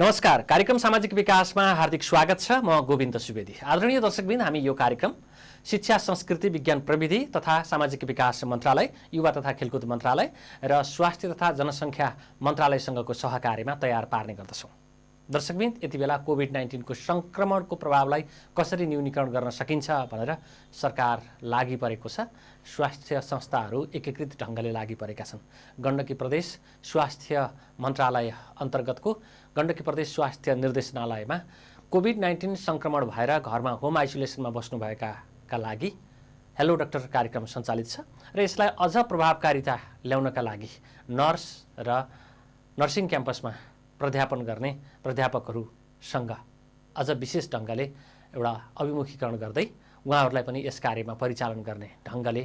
नमस्कार। कार्यक्रम सामाजिक विकासमा हार्दिक स्वागत छ। म गोविन्द सुवेदी। आदरणीय दर्शकबिन, हामी यो कार्यक्रम शिक्षा, संस्कृति, विज्ञान प्रविधि तथा सामाजिक विकास मन्त्रालय, युवा तथा खेलकुद मन्त्रालय र स्वास्थ्य तथा जनसङ्ख्या मन्त्रालयसँगको सहकार्यमा तयार पार्ने गर्दछौँ। दर्शकबिन, यति बेला कोभिड-19 को संक्रमणको प्रभावलाई कसरी न्यूनीकरण गर्न सकिन्छ भनेर सरकार लागि परेको छ। स्वास्थ्य संस्थाहरू एकीकृत ढङ्गले लागि परेका छन्। गण्डकी प्रदेश स्वास्थ्य मन्त्रालय अन्तर्गतको गण्डकी प्रदेश स्वास्थ्य निर्देशनालयमा कोभिड-19 संक्रमण भएर घरमा होम आइसोलेसनमा बस्नुभएका लागि हेलो डाक्टर कार्यक्रम सञ्चालित छ र यसलाई अझ प्रभावकारिता ल्याउनका लागि नर्स र नर्सिङ क्याम्पसमा प्राध्यापन गर्ने प्राध्यापकहरूसँग अझ विशेष ढङ्गले एउटा अभिमुखीकरण गर्दै उहाँहरूलाई पनि यस कार्यमा परिचालन गर्ने ढङ्गले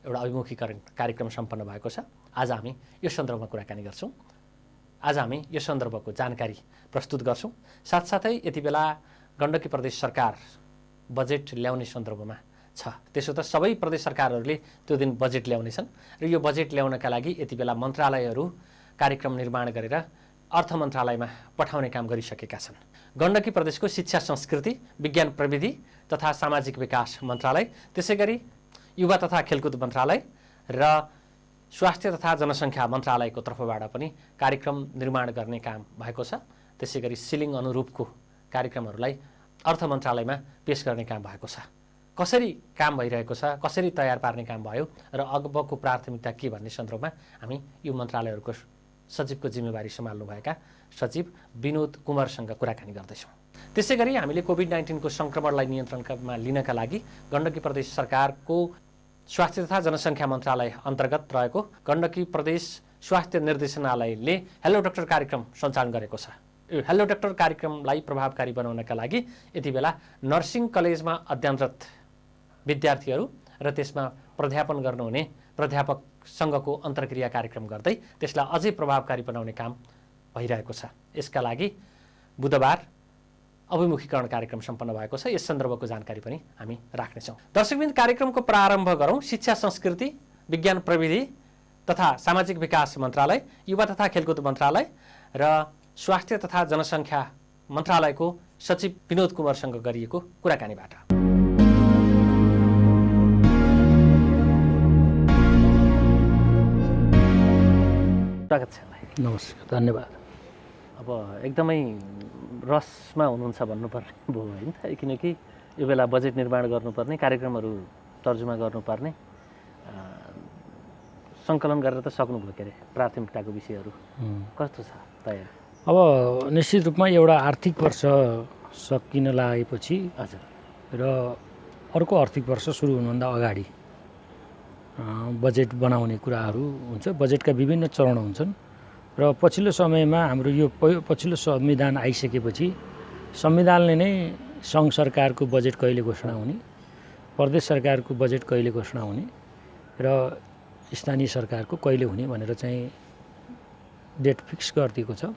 एउटा अभिमुखीकरण कार्यक्रम सम्पन्न भएको छ। आज हामी यो सन्दर्भमा कुराकानी गर्छौँ। आज हामी यो सन्दर्भको जानकारी प्रस्तुत गर्छौँ। साथसाथै यति बेला गण्डकी प्रदेश सरकार बजेट ल्याउने सन्दर्भमा छ। त्यसो त सबै प्रदेश सरकारहरूले त्यो दिन बजेट ल्याउनेछन् र यो बजेट ल्याउनका लागि यति बेला मन्त्रालयहरू कार्यक्रम निर्माण गरेर अर्थ मन्त्रालयमा पठाउने काम गरिसकेका छन्। गण्डकी प्रदेशको शिक्षा, संस्कृति, विज्ञान प्रविधि तथा सामाजिक विकास मन्त्रालय, त्यसैगरी युवा तथा खेलकुद मन्त्रालय र स्वास्थ्य तथा जनसङ्ख्या मन्त्रालयको तर्फबाट पनि कार्यक्रम निर्माण गर्ने काम भएको छ। त्यसैगरी सिलिङ अनुरूपको कार्यक्रमहरूलाई अर्थ मन्त्रालयमा पेश गर्ने काम भएको छ। कसरी काम भइरहेको छ, कसरी तयार पार्ने काम भयो र अबको प्राथमिकता के भन्ने सन्दर्भमा हामी यो मन्त्रालयहरूको सचिवको जिम्मेवारी सम्हाल्नुभएका सचिव विनोद कुमारसँग कुराकानी गर्दैछौँ। त्यसैगरी हामीले कोभिड-19 को संक्रमणलाई नियन्त्रणमा लिनका लागि गण्डकी प्रदेश सरकारको स्वास्थ्य तथा जनसङ्ख्या मन्त्रालय अन्तर्गत रहेको गण्डकी प्रदेश स्वास्थ्य निर्देशनालयले हेलो डाक्टर कार्यक्रम सञ्चालन गरेको छ। यो हेलो डाक्टर कार्यक्रमलाई प्रभावकारी बनाउनका लागि यति बेला नर्सिङ कलेजमा अध्ययनरत विद्यार्थीहरू र त्यसमा प्राध्यापन गर्नुहुने प्राध्यापकसँगको अन्तर्क्रिया कार्यक्रम गर्दै त्यसलाई अझै प्रभावकारी बनाउने काम भइरहेको छ। यसका लागि बुधबार अभिमुखीकरण कार्यक्रम सम्पन्न भएको छ। यस सन्दर्भको जानकारी पनि हामी राख्नेछौँ। दर्शकबिन, कार्यक्रमको प्रारम्भ गरौँ। शिक्षा, संस्कृति, विज्ञान प्रविधि तथा सामाजिक विकास मन्त्रालय, युवा तथा खेलकुद मन्त्रालय र स्वास्थ्य तथा जनसङ्ख्या मन्त्रालयको सचिव विनोद कुमारसँग गरिएको कुराकानीबाट। स्वागत छ। नमस्कार, धन्यवाद। अब एकदमै रसमा हुनुहुन्छ भन्नुपर्ने भयो होइन, किनकि यो बेला बजेट निर्माण गर्नुपर्ने, कार्यक्रमहरू तर्जुमा गर्नुपर्ने, सङ्कलन गरेर त सक्नुभयो के अरे प्राथमिकताको विषयहरू कस्तो छ तयार? अब निश्चित रूपमा एउटा आर्थिक वर्ष सकिन लागेपछि हजुर र अर्को आर्थिक वर्ष सुरु हुनुभन्दा अगाडि बजेट बनाउने कुराहरू हुन्छ। बजेटका विभिन्न चरण हुन्छन् र पछिल्लो समयमा हाम्रो यो पछिल्लो संविधान आइसकेपछि संविधानले नै सङ्घ सरकारको बजेट कहिले घोषणा हुने, प्रदेश सरकारको बजेट कहिले घोषणा हुने र स्थानीय सरकारको कहिले हुने भनेर चाहिँ डेट फिक्स गरिदिएको छ।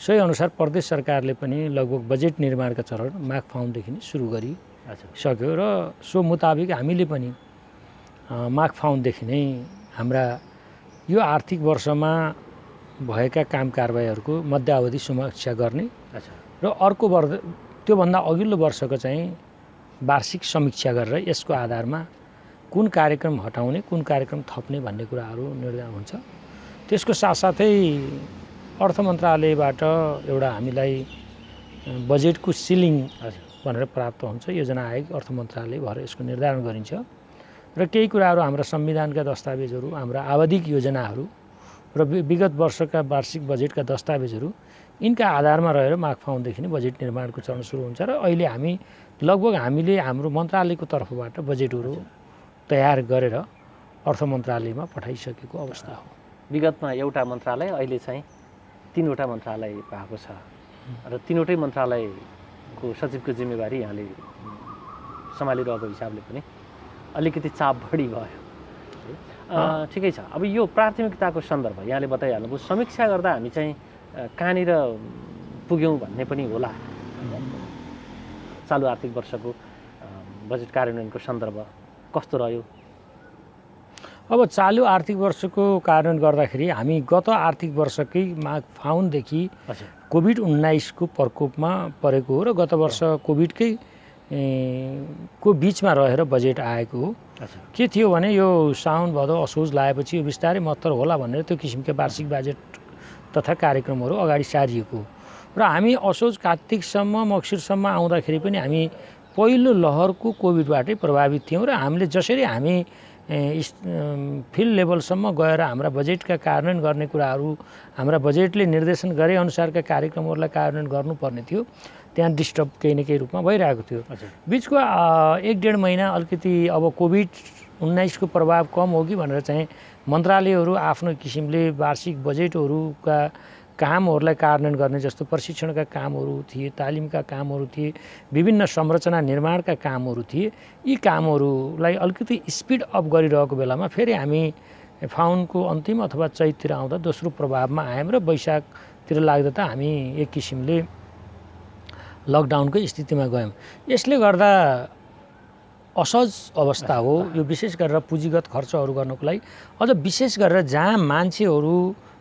सोही अनुसार प्रदेश सरकारले पनि लगभग बजेट निर्माणका चरण माघ फाउन्डदेखि नै सुरु गरिसक्यो र सो मुताबिक हामीले पनि माघ फाउन्डदेखि नै हाम्रा यो आर्थिक वर्षमा भएका काम कारबाहीहरूको मध्यावधि समीक्षा गर्ने र अर्को वर्ष त्योभन्दा अघिल्लो वर्षको चाहिँ वार्षिक समीक्षा गरेर यसको आधारमा कुन कार्यक्रम हटाउने, कुन कार्यक्रम थप्ने भन्ने कुराहरू निर्धारण हुन्छ। त्यसको साथसाथै अर्थ मन्त्रालयबाट एउटा हामीलाई बजेटको सिलिङ भनेर प्राप्त हुन्छ। योजना आयोग अर्थ मन्त्रालय भएर यसको निर्धारण गरिन्छ र केही कुराहरू हाम्रा संविधानका दस्तावेजहरू, हाम्रा आवधिक योजनाहरू र विगत वर्षका वार्षिक बजेटका दस्तावेजहरू यिनका आधारमा रहेर माघ फाउन्डदेखि नै बजेट निर्माणको चरण सुरु हुन्छ र अहिले हामीले हाम्रो मन्त्रालयको तर्फबाट बजेटहरू तयार गरेर अर्थ मन्त्रालयमा पठाइसकेको अवस्था हो। विगतमा एउटा मन्त्रालय, अहिले चाहिँ 3वटा मन्त्रालय भएको छ र 3वटै मन्त्रालयको सचिवको जिम्मेवारी यहाँले सम्हालिरहेको हिसाबले पनि अलिकति चाप बढी भयो। ठिकै छ। अब यो प्राथमिकताको सन्दर्भ यहाँले बताइहाल्नुभयो। समीक्षा गर्दा हामी चाहिँ कहाँनिर पुग्यौँ भन्ने पनि होला। चालु आर्थिक वर्षको बजेट कार्यान्वयनको सन्दर्भ कस्तो रह्यो? अब चालु आर्थिक वर्षको कार्यान्वयन गर्दाखेरि हामी गत आर्थिक वर्षकै माघ फाउनदेखि कोभिड-19 को प्रकोपमा परेको हो र गत वर्ष कोभिडकै को बिचमा रहेर बजेट आएको हो। के थियो भने यो साउन भदौ असोज लागेपछि यो बिस्तारै महत्तर होला भनेर त्यो किसिमका वार्षिक बजेट तथा कार्यक्रमहरू अगाडि सारिएको र हामी असोज कार्तिकसम्म मक्सिरसम्म आउँदाखेरि पनि हामी पहिलो लहरको कोभिडबाटै प्रभावित थियौँ र हामीले जसरी हामी फिल्ड लेभलसम्म गएर हाम्रा बजेटका कार्यान्वयन गर्ने कुराहरू हाम्रा बजेटले निर्देशन गरे अनुसारका कार्यक्रमहरूलाई कार्यान्वयन गर्नुपर्ने थियो त्यहाँ डिस्टर्ब केही न केही रूपमा भइरहेको थियो। बिचको 1-1.5 महिना अलिकति अब कोभिड-19 को प्रभाव कम हो कि भनेर चाहिँ मन्त्रालयहरू आफ्नो किसिमले वार्षिक बजेटहरूका कामहरूलाई कार्यान्वयन गर्ने जस्तो प्रशिक्षणका कामहरू थिए, तालिमका कामहरू थिए, विभिन्न संरचना निर्माणका कामहरू थिए। यी कामहरूलाई अलिकति स्पिड अप गरिरहेको बेलामा फेरि हामी फाउनको अन्तिम अथवा चैततिर आउँदा दोस्रो प्रभावमा आयौँ र वैशाखतिर लाग्दा त हामी एक किसिमले लकडाउनकै स्थितिमा गयौँ। यसले गर्दा असहज अवस्था हो यो, विशेष गरेर पुँजीगत खर्चहरू गर्नको लागि। अझ विशेष गरेर जहाँ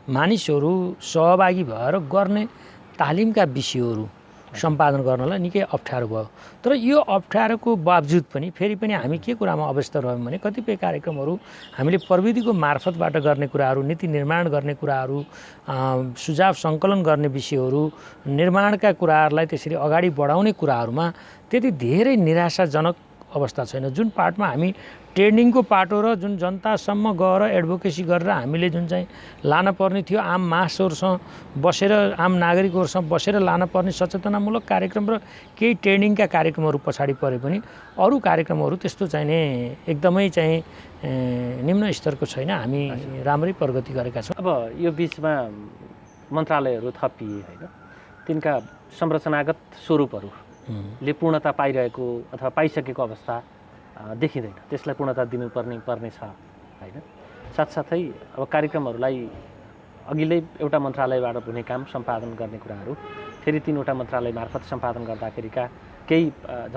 मानिसहरू सहभागी भएर गर्ने तालिमका विषयहरू सम्पादन गर्नलाई निकै अप्ठ्यारो भयो। तर यो अप्ठ्यारोको बावजुद पनि फेरि पनि हामी के कुरामा अवस्था रह्यौँ भने कतिपय कार्यक्रमहरू हामीले प्रविधिको मार्फतबाट गर्ने कुराहरू, नीति निर्माण गर्ने कुराहरू, सुझाव सङ्कलन गर्ने विषयहरू, निर्माणका कुराहरूलाई त्यसरी अगाडि बढाउने कुराहरूमा त्यति धेरै निराशाजनक अवस्था छैन। जुन पार्टमा हामी ट्रेनिङको पाटो र जुन जनतासम्म गएर एडभोकेसी गरेर हामीले जुन चाहिँ लान पर्ने थियो, आम मासहरूसँग बसेर आम नागरिकहरूसँग बसेर लान पर्ने सचेतनामूलक कार्यक्रम र केही ट्रेनिङका कार्यक्रमहरू पछाडि परे पनि अरू कार्यक्रमहरू त्यस्तो चाहिने एकदमै चाहिँ निम्न स्तरको छैन। हामी राम्रै प्रगति गरेका छौँ। अब यो बिचमा मन्त्रालयहरू थपिए होइन, तिनका संरचनागत स्वरूपहरूले पूर्णता पाइरहेको अथवा पाइसकेको अवस्था देखिँदैन, त्यसलाई पूर्णता दिनुपर्ने छ होइन। साथसाथै अब कार्यक्रमहरूलाई अघिल्लै एउटा मन्त्रालयबाट हुने काम सम्पादन गर्ने कुराहरू फेरि 3वटा मन्त्रालय मार्फत सम्पादन गर्दाखेरिका केही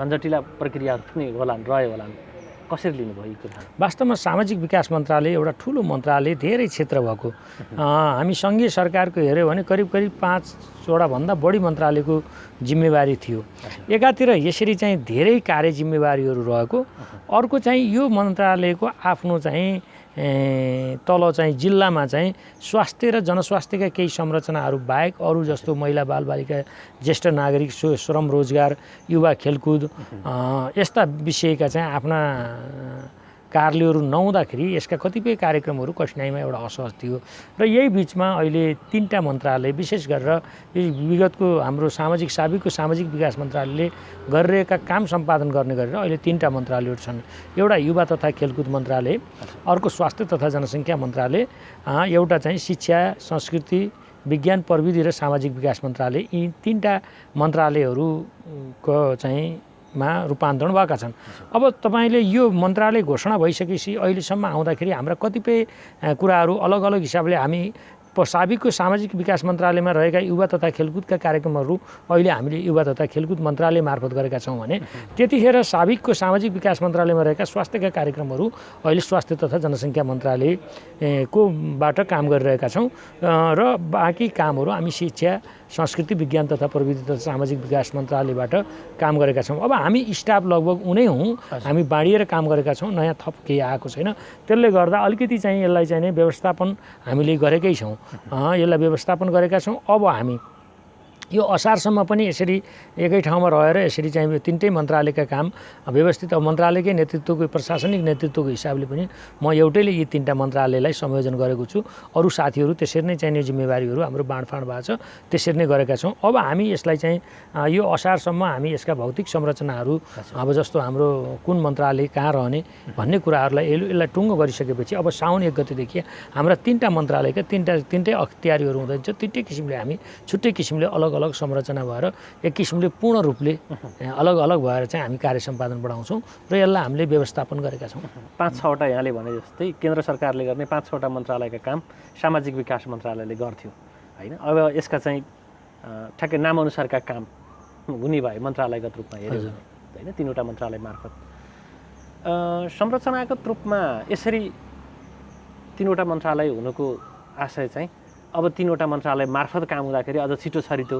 झन्झटिला प्रक्रियाहरू पनि रह्यो होलान्, कसरी लिनुभयो यी कुरा? वास्तवमा सामाजिक विकास मन्त्रालय एउटा ठुलो मन्त्रालय, धेरै क्षेत्र भएको। हामी सङ्घीय सरकारको हेऱ्यौँ भने करिब 5वटा भन्दा बढी मन्त्रालयको जिम्मेवारी थियो। एकातिर यसरी चाहिँ धेरै कार्य जिम्मेवारीहरू रहेको, अर्को चाहिँ यो मन्त्रालयको आफ्नो चाहिँ तल चाहिँ जिल्लामा चाहिँ स्वास्थ्य र जनस्वास्थ्यका केही संरचनाहरू बाहेक अरू जस्तो महिला बालबालिका, ज्येष्ठ नागरिक, श्रम रोजगार, युवा खेलकुद यस्ता विषयका चाहिँ आफ्ना कार्यालयहरू नहुँदाखेरि यसका कतिपय कार्यक्रमहरू कठिनाइमा एउटा असहज थियो। र यही बिचमा अहिले 3टा मन्त्रालय, विशेष गरेर विगतको हाम्रो साबिकको सामाजिक विकास मन्त्रालयले गरिरहेका काम सम्पादन गर्ने गरेर अहिले 3टा मन्त्रालयहरू छन्। एउटा युवा तथा खेलकुद मन्त्रालय, अर्को स्वास्थ्य तथा जनसङ्ख्या मन्त्रालय, एउटा चाहिँ शिक्षा, संस्कृति, विज्ञान प्रविधि र सामाजिक विकास मन्त्रालय। यी 3टा मन्त्रालयहरूको चाहिँ रूपान्तरण भएका छन्। अब तपाईँले यो मन्त्रालय घोषणा भइसकेपछि अहिलेसम्म आउँदाखेरि हाम्रा कतिपय कुराहरू अलग अलग हिसाबले हामी साबिकको सामाजिक विकास मन्त्रालयमा रहेका युवा तथा खेलकुदका कार्यक्रमहरू अहिले हामीले युवा तथा खेलकुद मन्त्रालय मार्फत गरेका छौँ भने त्यतिखेर साबिकको सामाजिक विकास मन्त्रालयमा रहेका स्वास्थ्यका कार्यक्रमहरू अहिले स्वास्थ्य तथा जनसङ्ख्या मन्त्रालयकोबाट काम गरिरहेका छौँ र बाँकी कामहरू हामी शिक्षा, संस्कृति, विज्ञान तथा प्रविधि तथा सामाजिक विकास मन्त्रालयबाट काम गरेका छौँ। अब हामी स्टाफ लगभग उनै हौँ, हामी बाँडिएर काम गरेका छौँ, नयाँ थप केही आएको छैन। त्यसले गर्दा अलिकति चाहिँ यसलाई चाहिँ व्यवस्थापन हामीले गरेकै छौँ, यसलाई व्यवस्थापन गरेका छौँ। अब हामी यो असारसम्म पनि यसरी एकै ठाउँमा रहेर यसरी चाहिँ 3टै मन्त्रालयका काम व्यवस्थित मन्त्रालयकै नेतृत्वको प्रशासनिक नेतृत्वको हिसाबले पनि म एउटैले यी 3टा मन्त्रालयलाई संयोजन गरेको छु। अरू साथीहरू त्यसरी नै चाहिने जिम्मेवारीहरू हाम्रो बाँडफाँड भएको छ, त्यसरी नै गरेका छौँ। अब हामी यसलाई चाहिँ यो असारसम्म हामी यसका भौतिक संरचनाहरू अब जस्तो हाम्रो कुन मन्त्रालय कहाँ रहने भन्ने कुराहरूलाई यसलाई टुङ्गो गरिसकेपछि अब साउन 1 गतेदेखि हाम्रा 3टा मन्त्रालयका 3टै अख्तियारीहरू हुँदैछ। 3टै किसिमले हामी छुट्टै किसिमले अलग अलग संरचना भएर एक किसिमले पूर्ण रूपले अलग अलग भएर चाहिँ हामी कार्य सम्पादन बढाउँछौँ र यसलाई हामीले व्यवस्थापन गरेका छौँ। 5-6वटा यहाँले भने जस्तै केन्द्र सरकारले गर्ने 5-6वटा मन्त्रालयका काम सामाजिक विकास मन्त्रालयले गर्थ्यो होइन। अब यसका चाहिँ ठ्याक्कै नामअनुसारका काम हुने भए मन्त्रालयगत रूपमा हेऱ्यो होइन, 3वटा मन्त्रालय मार्फत संरचनागत रूपमा यसरी 3वटा मन्त्रालय हुनुको आशय चाहिँ अब 3वटा मन्त्रालय मार्फत काम हुँदाखेरि अझ छिटो छरितो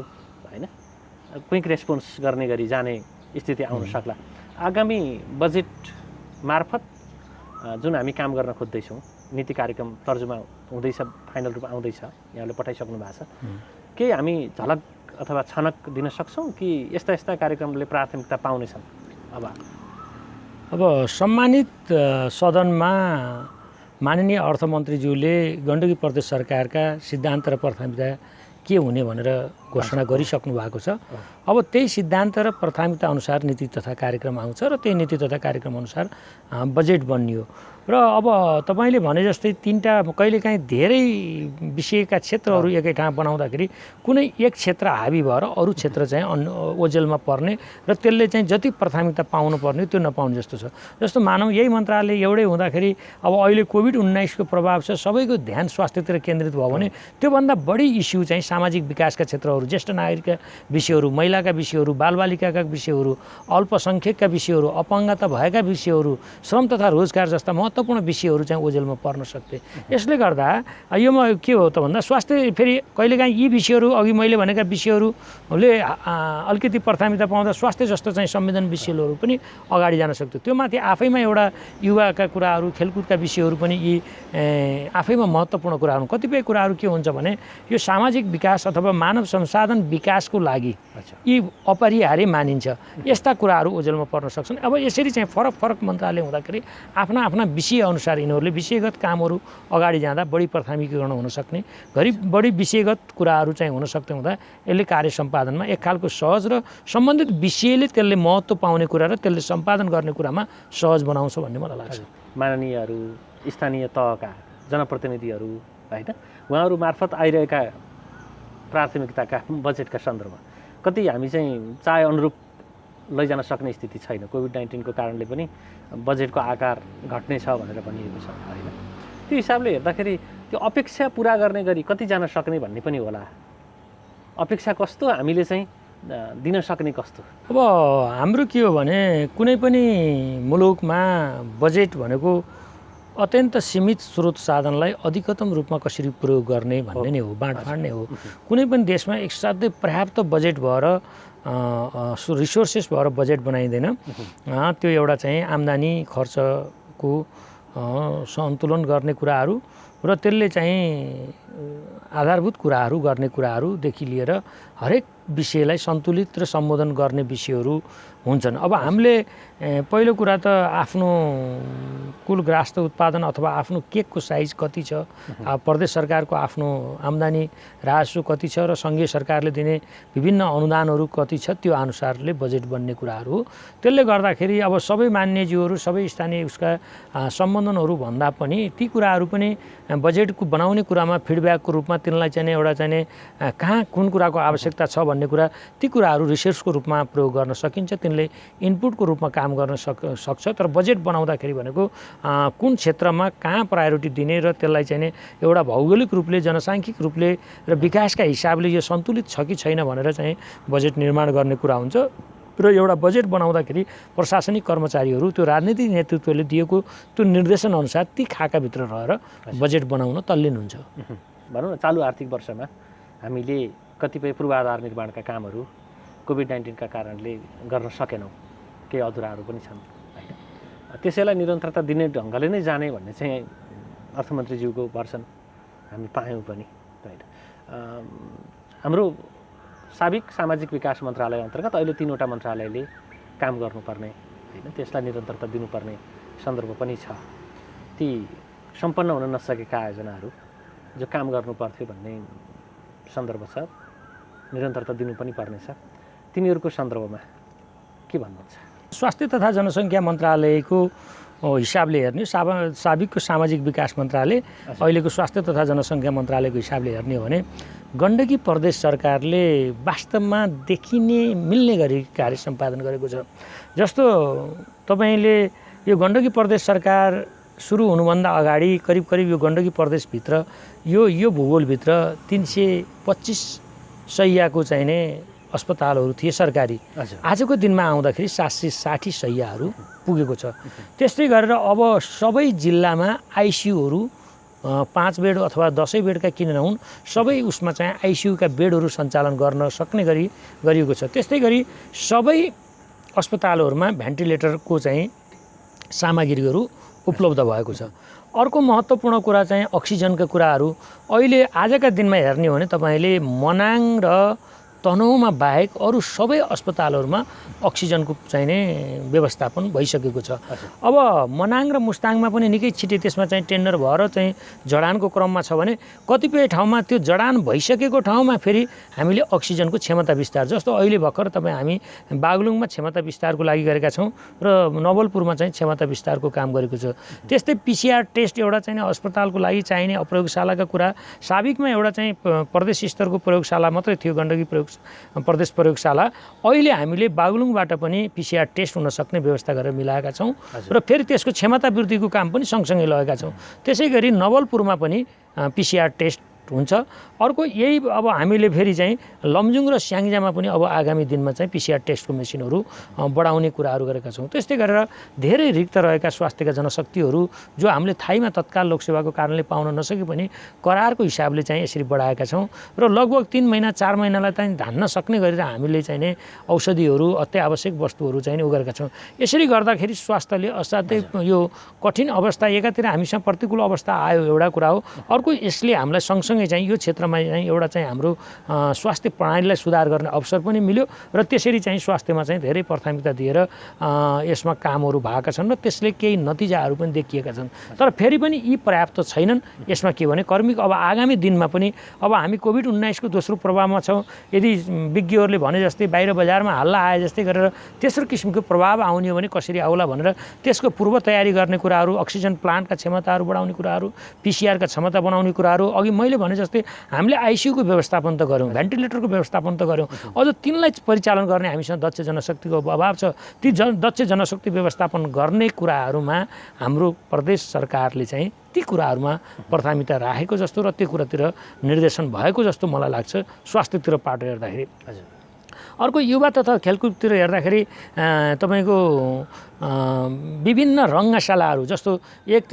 होइन क्विक रेस्पोन्स गर्ने गरी जाने स्थिति आउन सक्ला। आगामी बजेट मार्फत जुन हामी काम गर्न खोज्दैछौँ, नीति कार्यक्रम तर्जुमा हुँदैछ, फाइनल रूपमा आउँदैछ, यहाँले पठाइसक्नु भएको छ, के हामी झलक अथवा छनक दिन सक्छौँ कि यस्ता यस्ता कार्यक्रमले प्राथमिकता पाउनेछन्? अब सम्मानित सदनमा माननीय अर्थमन्त्रीज्यूले गण्डकी प्रदेश सरकारका सिद्धान्त र प्राथमिकता के हुने भनेर घोषणा गरिसक्नु भएको छ। अब त्यही सिद्धान्त र प्राथमिकता अनुसार नीति तथा कार्यक्रम आउँछ र त्यही नीति तथा कार्यक्रम अनुसार बजेट बनियो। र अब तपाईँले भने जस्तै 3टा कहिलेकाहीँ धेरै विषयका क्षेत्रहरू एकै ठाउँ बनाउँदाखेरि कुनै एक क्षेत्र हावी भएर अरू क्षेत्र चाहिँ ओझेलमा पर्ने र त्यसले चाहिँ जति प्राथमिकता पाउनुपर्ने त्यो नपाउने जस्तो छ। जस्तो मानौँ यही मन्त्रालय एउटै हुँदाखेरि अब अहिले कोभिड-19 को प्रभाव छ, सबैको ध्यान स्वास्थ्यतिर केन्द्रित भयो भने त्योभन्दा बढी इस्यु चाहिँ सामाजिक विकासका क्षेत्रहरू, ज्येष्ठ नागरिकका विषयहरू, महिलाका विषयहरू, बालबालिकाका विषयहरू, अल्पसङ्ख्यकका विषयहरू, अपाङ्गता भएका विषयहरू, श्रम तथा रोजगार जस्ता महत्त्वपूर्ण विषयहरू चाहिँ ओझेलमा पर्न सक्थे। यसले गर्दा योमा के हो त भन्दा स्वास्थ्य फेरि कहिलेकाहीँ यी विषयहरू अघि मैले भनेका विषयहरूले अलिकति प्राथमिकता पाउँदा स्वास्थ्य जस्तो चाहिँ संवेदन विषयहरू पनि अगाडि जान सक्थ्यो। त्यो माथि आफैमा एउटा युवाका कुराहरू, खेलकुदका विषयहरू पनि यी आफैमा महत्त्वपूर्ण कुराहरू। कतिपय कुराहरू के हुन्छ भने यो सामाजिक विकास अथवा मानव संसाधन विकासको लागि यी अपरिहार्य मानिन्छ। यस्ता कुराहरू ओझेलमा पर्न सक्छन्। अब यसरी चाहिँ फरक फरक मन्त्रालय हुँदाखेरि आफ्ना आफ्ना विषय अनुसार यिनीहरूले विषयगत कामहरू अगाडि जाँदा बढी प्राथमिकीकरण हुन सक्ने गरी बढी विषयगत कुराहरू चाहिँ हुन सक्ने हुँदा यसले कार्य सम्पादनमा एक खालको सहज र सम्बन्धित विषयले त्यसले महत्त्व पाउने कुरा र त्यसले सम्पादन गर्ने कुरामा सहज बनाउँछ भन्ने मलाई लाग्छ। माननीयहरू, स्थानीय तहका जनप्रतिनिधिहरू होइन, उहाँहरू मार्फत आइरहेका प्राथमिकताका बजेटका सन्दर्भमा कति हामी चाहिँ चाहे अनुरूप लैजान सक्ने स्थिति छैन। कोभिड-19 को कारणले पनि बजेटको आकार घट्ने छ भनेर भनिएको छ होइन। त्यो हिसाबले हेर्दाखेरि त्यो अपेक्षा पुरा गर्ने गरी कति जान सक्ने भन्ने पनि होला। अपेक्षा कस्तो, हामीले चाहिँ दिन सक्ने कस्तो? अब हाम्रो के हो भने कुनै पनि मुलुकमा बजेट भनेको अत्यन्त सीमित स्रोत साधनलाई अधिकतम रूपमा कसरी प्रयोग गर्ने भन्ने नै हो, बाँडफाँड नै हो। कुनै पनि देशमा एक साथै पर्याप्त बजेट भएर रिसोर्सेस भएर बजेट बनाइँदैन। त्यो एउटा चाहिँ आम्दानी खर्चको सन्तुलन गर्ने कुराहरू र त्यसले चाहिँ आधारभूत कुराहरू गर्ने कुराहरूदेखि लिएर हरेक विषयलाई सन्तुलित र सम्बोधन गर्ने विषयहरू हुन्छन्। अब हामीले पहिलो कुरा त आफ्नो कुल ग्राहस्थ उत्पादन अथवा आफ्नो केकको साइज कति छ, प्रदेश सरकारको आफ्नो आम्दानी राजस्व कति छ र सङ्घीय सरकारले दिने विभिन्न अनुदानहरू कति छ, त्यो अनुसारले बजेट बन्ने कुराहरू हो। त्यसले गर्दाखेरि अब सबै मान्यज्यूहरू, सबै स्थानीय उसका सम्बन्धनहरू भन्दा पनि ती कुराहरू पनि बजेटको बनाउने कुरामा फिडब्याकको रूपमा तिनलाई चाहिँ एउटा चाहिँ कहाँ कुन कुराको आवश्यकता छ भन्ने कुरा, ती कुराहरू रिसोर्सको रूपमा प्रयोग गर्न सकिन्छ। तिनले इनपुटको रूपमा काम गर्न सक्छ। तर बजेट बनाउँदाखेरि भनेको कुन क्षेत्रमा कहाँ प्रायोरिटी दिने र त्यसलाई चाहिँ एउटा भौगोलिक रूपले, जनसाङ्ख्यिक रूपले र विकासका हिसाबले यो सन्तुलित छ कि छैन भनेर चाहिँ बजेट निर्माण गर्ने कुरा हुन्छ। र एउटा बजेट बनाउँदाखेरि प्रशासनिक कर्मचारीहरू त्यो राजनीतिक नेतृत्वले दिएको त्यो निर्देशन अनुसार ती खाकाभित्र रहेर बजेट बनाउन तल्लीन हुन्छ। भनौँ न चालु आर्थिक वर्षमा हामीले कतिपय पूर्वाधार निर्माणका कामहरू कोभिड-19 का कारणले गर्न सकेनौँ, केही अधुराहरू पनि छन् होइन। त्यसैलाई निरन्तरता दिने ढङ्गले नै जाने भन्ने चाहिँ अर्थमन्त्रीज्यूको भर्सन हामी पायौँ पनि होइन। हाम्रो साबिक सामाजिक विकास मन्त्रालय अन्तर्गत अहिले 3वटा मन्त्रालयले काम गर्नुपर्ने होइन, त्यसलाई निरन्तरता दिनुपर्ने सन्दर्भ पनि छ। ती सम्पन्न हुन नसकेका आयोजनाहरू जो काम गर्नुपर्थ्यो भन्ने सन्दर्भ छ, निरन्तरता दिनु पनि पर्नेछ। तिनीहरूको सन्दर्भमा के भन्नुहुन्छ? स्वास्थ्य तथा जनसङ्ख्या मन्त्रालयको हिसाबले हेर्ने, साबिकको सामाजिक विकास मन्त्रालय, अहिलेको स्वास्थ्य तथा जनसङ्ख्या मन्त्रालयको हिसाबले हेर्ने हो भने गण्डकी प्रदेश सरकारले वास्तवमा देखिने मिल्ने गरी कार्य सम्पादन गरेको छ। जस्तो तपाईँले यो गण्डकी प्रदेश सरकार सुरु हुनुभन्दा अगाडि करिब करिब यो गण्डकी प्रदेशभित्र यो भूगोलभित्र 325 शैय्याको चाहिँ नै अस्पतालहरू थिए सरकारी। आजको दिनमा आउँदाखेरि 760 शैय्याहरू पुगेको छ। त्यस्तै गरेर अब सबै जिल्लामा आइसियुहरू 5 बेड अथवा 10 बेडका किन नहुन्, सबै उसमा चाहिँ आइसियुका बेडहरू सञ्चालन गर्न सक्ने गरी गरिएको छ। त्यस्तै गरी सबै अस्पतालहरूमा भेन्टिलेटरको चाहिँ सामग्रीहरू उपलब्ध भएको छ। अर्को महत्त्वपूर्ण कुरा चाहिँ अक्सिजनका कुराहरू। अहिले आजका दिनमा हेर्ने हो भने तपाईँले मनाङ र तनहुँमा बाहेक अरू सबै अस्पतालहरूमा अक्सिजनको चाहिँ नै व्यवस्थापन भइसकेको छ। अब मनाङ र मुस्ताङमा पनि निकै छिटै त्यसमा चाहिँ टेन्डर भएर चाहिँ जडानको क्रममा छ भने कतिपय ठाउँमा त्यो जडान भइसकेको ठाउँमा फेरि हामीले अक्सिजनको क्षमता विस्तार, जस्तो अहिले भर्खर हामी बागलुङमा क्षमता विस्तारको लागि गरेका छौँ र नवलपुरमा चाहिँ क्षमता विस्तारको काम गरेको छ। त्यस्तै पिसिआर टेस्ट एउटा चाहिँ अस्पतालको लागि चाहिने प्रयोगशालाका कुरा, साबिकमा एउटा चाहिँ प्रदेश स्तरको प्रयोगशाला मात्रै थियो, गण्डकी प्रदेश प्रयोगशाला। अहिले हामीले बागलुङबाट पनि पिसिआर टेस्ट हुन सक्ने व्यवस्था गरेर मिलाएका छौँ र फेरि त्यसको क्षमता वृद्धिको काम पनि सँगसँगै लगेका छौँ। त्यसै गरी नवलपुरमा पनि पिसिआर टेस्ट हुन्छ। अर्को यही अब हामीले फेरि चाहिँ लमजुङ र स्याङ्जामा पनि अब आगामी दिनमा चाहिँ पिसिआर टेस्टको मेसिनहरू बढाउने कुराहरू गरेका छौँ। त्यस्तै गरेर धेरै रिक्त रहेका स्वास्थ्यका जनशक्तिहरू जो हामीले थाइमा तत्काल लोकसेवाको कारणले पाउन नसके पनि करारको हिसाबले चाहिँ यसरी बढाएका छौँ र लगभग 3 महिना 4 महिनालाई चाहिँ धान्न सक्ने गरेर हामीले चाहिँ नै औषधिहरू अत्यावश्यक वस्तुहरू चाहिँ उ गरेका छौँ। यसरी गर्दाखेरि स्वास्थ्यले असाध्यै यो कठिन अवस्था, एकातिर हामीसँग प्रतिकूल अवस्था आयो एउटा कुरा हो, अर्को यसले हामीलाई सँगसँगै चाहिँ यो क्षेत्रमा चाहिँ एउटा चाहिँ हाम्रो स्वास्थ्य प्रणालीलाई सुधार गर्ने अवसर पनि मिल्यो र त्यसरी चाहिँ स्वास्थ्यमा चाहिँ धेरै प्राथमिकता दिएर यसमा कामहरू भएका छन् र त्यसले केही नतिजाहरू पनि देखिएका छन्। तर फेरि पनि यी पर्याप्त छैनन्। यसमा के भने कर्मिक अब आगामी दिनमा पनि अब हामी कोभिड-19 को दोस्रो प्रभावमा छौँ। यदि विज्ञहरूले भने जस्तै बाहिर बजारमा हल्ला आए जस्तै गरेर तेस्रो किसिमको प्रभाव आउने हो भने कसरी आउला भनेर त्यसको पूर्व तयारी गर्ने कुराहरू, अक्सिजन प्लान्टका क्षमताहरू बढाउने कुराहरू, पिसिआरका क्षमता बनाउने कुराहरू, अघि मैले भने जस्तै हामीले आइसियुको व्यवस्थापन त गऱ्यौँ, भेन्टिलेटरको व्यवस्थापन त गऱ्यौँ, अझ तिनलाई परिचालन गर्ने हामीसँग दक्ष जनशक्तिको अभाव छ। ती दक्ष जनशक्ति व्यवस्थापन गर्ने कुराहरूमा हाम्रो प्रदेश सरकारले चाहिँ ती कुराहरूमा प्राथमिकता राखेको जस्तो र त्यो कुरातिर निर्देशन भएको जस्तो मलाई लाग्छ स्वास्थ्यतिर पाटो हेर्दाखेरि। अर्को युवा तथा खेलकुदतिर हेर्दाखेरि तपाईँको विभिन्न रङ्गशालाहरू, जस्तो एक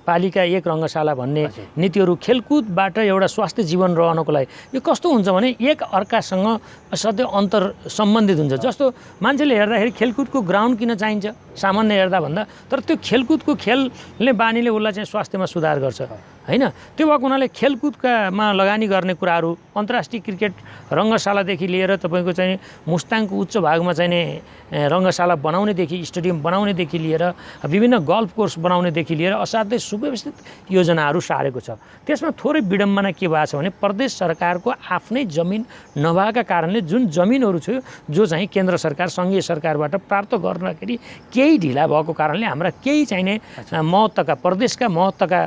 पालिका एक रङ्गशाला भन्ने नीतिहरू खेलकुदबाट एउटा स्वास्थ्य जीवन रहनको लागि यो कस्तो हुन्छ भने एक अर्कासँग असाध्यै अन्तर सम्बन्धित हुन्छ। जस्तो मान्छेले हेर्दाखेरि खेलकुदको ग्राउन्ड किन चाहिन्छ सामान्य हेर्दा भन्दा, तर त्यो खेलकुदको खेलले बानीले उसलाई चाहिँ स्वास्थ्यमा सुधार गर्छ हैन। त्यो भएको हुनाले खेलकुदमा लगानी गर्ने कुराहरू, अन्तर्राष्ट्रिय क्रिकेट रङ्गशालादेखि लिएर तपाईँको चाहिँ मुस्ताङको उच्च भागमा चाहिँ रङ्गशाला बनाउनेदेखि स्टेडियम बनाउनेदेखि लिएर विभिन्न गल्फ कोर्स बनाउनेदेखि लिएर असाध्यै सुव्यवस्थित योजनाहरू सारेको छ। त्यसमा थोरै विडम्बना के भएको छ भने प्रदेश सरकारको आफ्नै जमिन नभएका कारणले जुन जमिनहरू छ जो चाहिँ केन्द्र सरकार सङ्घीय सरकारबाट प्राप्त गर्दाखेरि केही ढिला भएको कारणले हाम्रा केही चाहिने महत्त्वका प्रदेशका महत्त्वका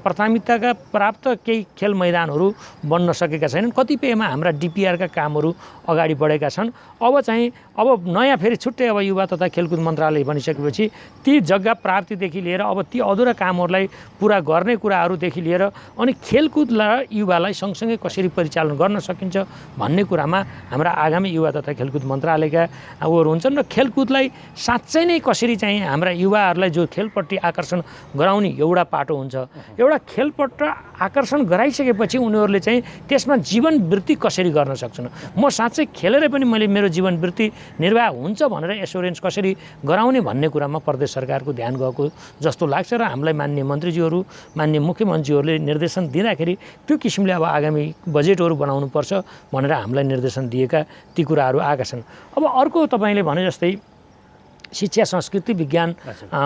प्राथमिकताका प्राप्त केही खेल मैदानहरू बन्न सकेका छैनन्। कतिपयमा हाम्रा डिपिआरका कामहरू अगाडि बढेका छन्। अब नयाँ फेरि छुट्टै अब युवा तथा खेलकुद मन्त्रालय बनिसकेपछि ती जग्गा प्राप्तिदेखि लिएर अब ती अधुरा कामहरूलाई पुरा गर्ने कुराहरूदेखि लिएर अनि खेलकुदलाई युवालाई सँगसँगै कसरी परिचालन गर्न सकिन्छ भन्ने कुरामा हाम्रा आगामी युवा तथा खेलकुद मन्त्रालयका उहरू हुन्छन् र खेलकुदलाई साँच्चै नै कसरी चाहिँ हाम्रा युवाहरूलाई जो खेलपट्टि आकर्षण गराउने एउटा पाटो हुन्छ। एउटा खेलपट्टि आकर्षण गराइसकेपछि उनीहरूले चाहिँ त्यसमा जीवनवृत्ति कसरी गर्न सक्छन्, म साँच्चै खेलेर पनि मैले मेरो जीवनवृत्ति निर्वाह हुन्छ भनेर एस्योरेन्स कसरी गराउने भन्ने कुरामा प्रदेश सरकारको ध्यान गएको जस्तो लाग्छ र हामीलाई माननीय मन्त्रीज्यूहरू माननीय मुख्यमन्त्रीहरूले निर्देशन दिँदाखेरि त्यो किसिमले अब आगामी बजेटहरू बनाउनुपर्छ भनेर हामीलाई निर्देशन दिएका ती कुराहरू आएका छन्। अब अर्को तपाईँले भने जस्तै शिक्षा संस्कृति विज्ञान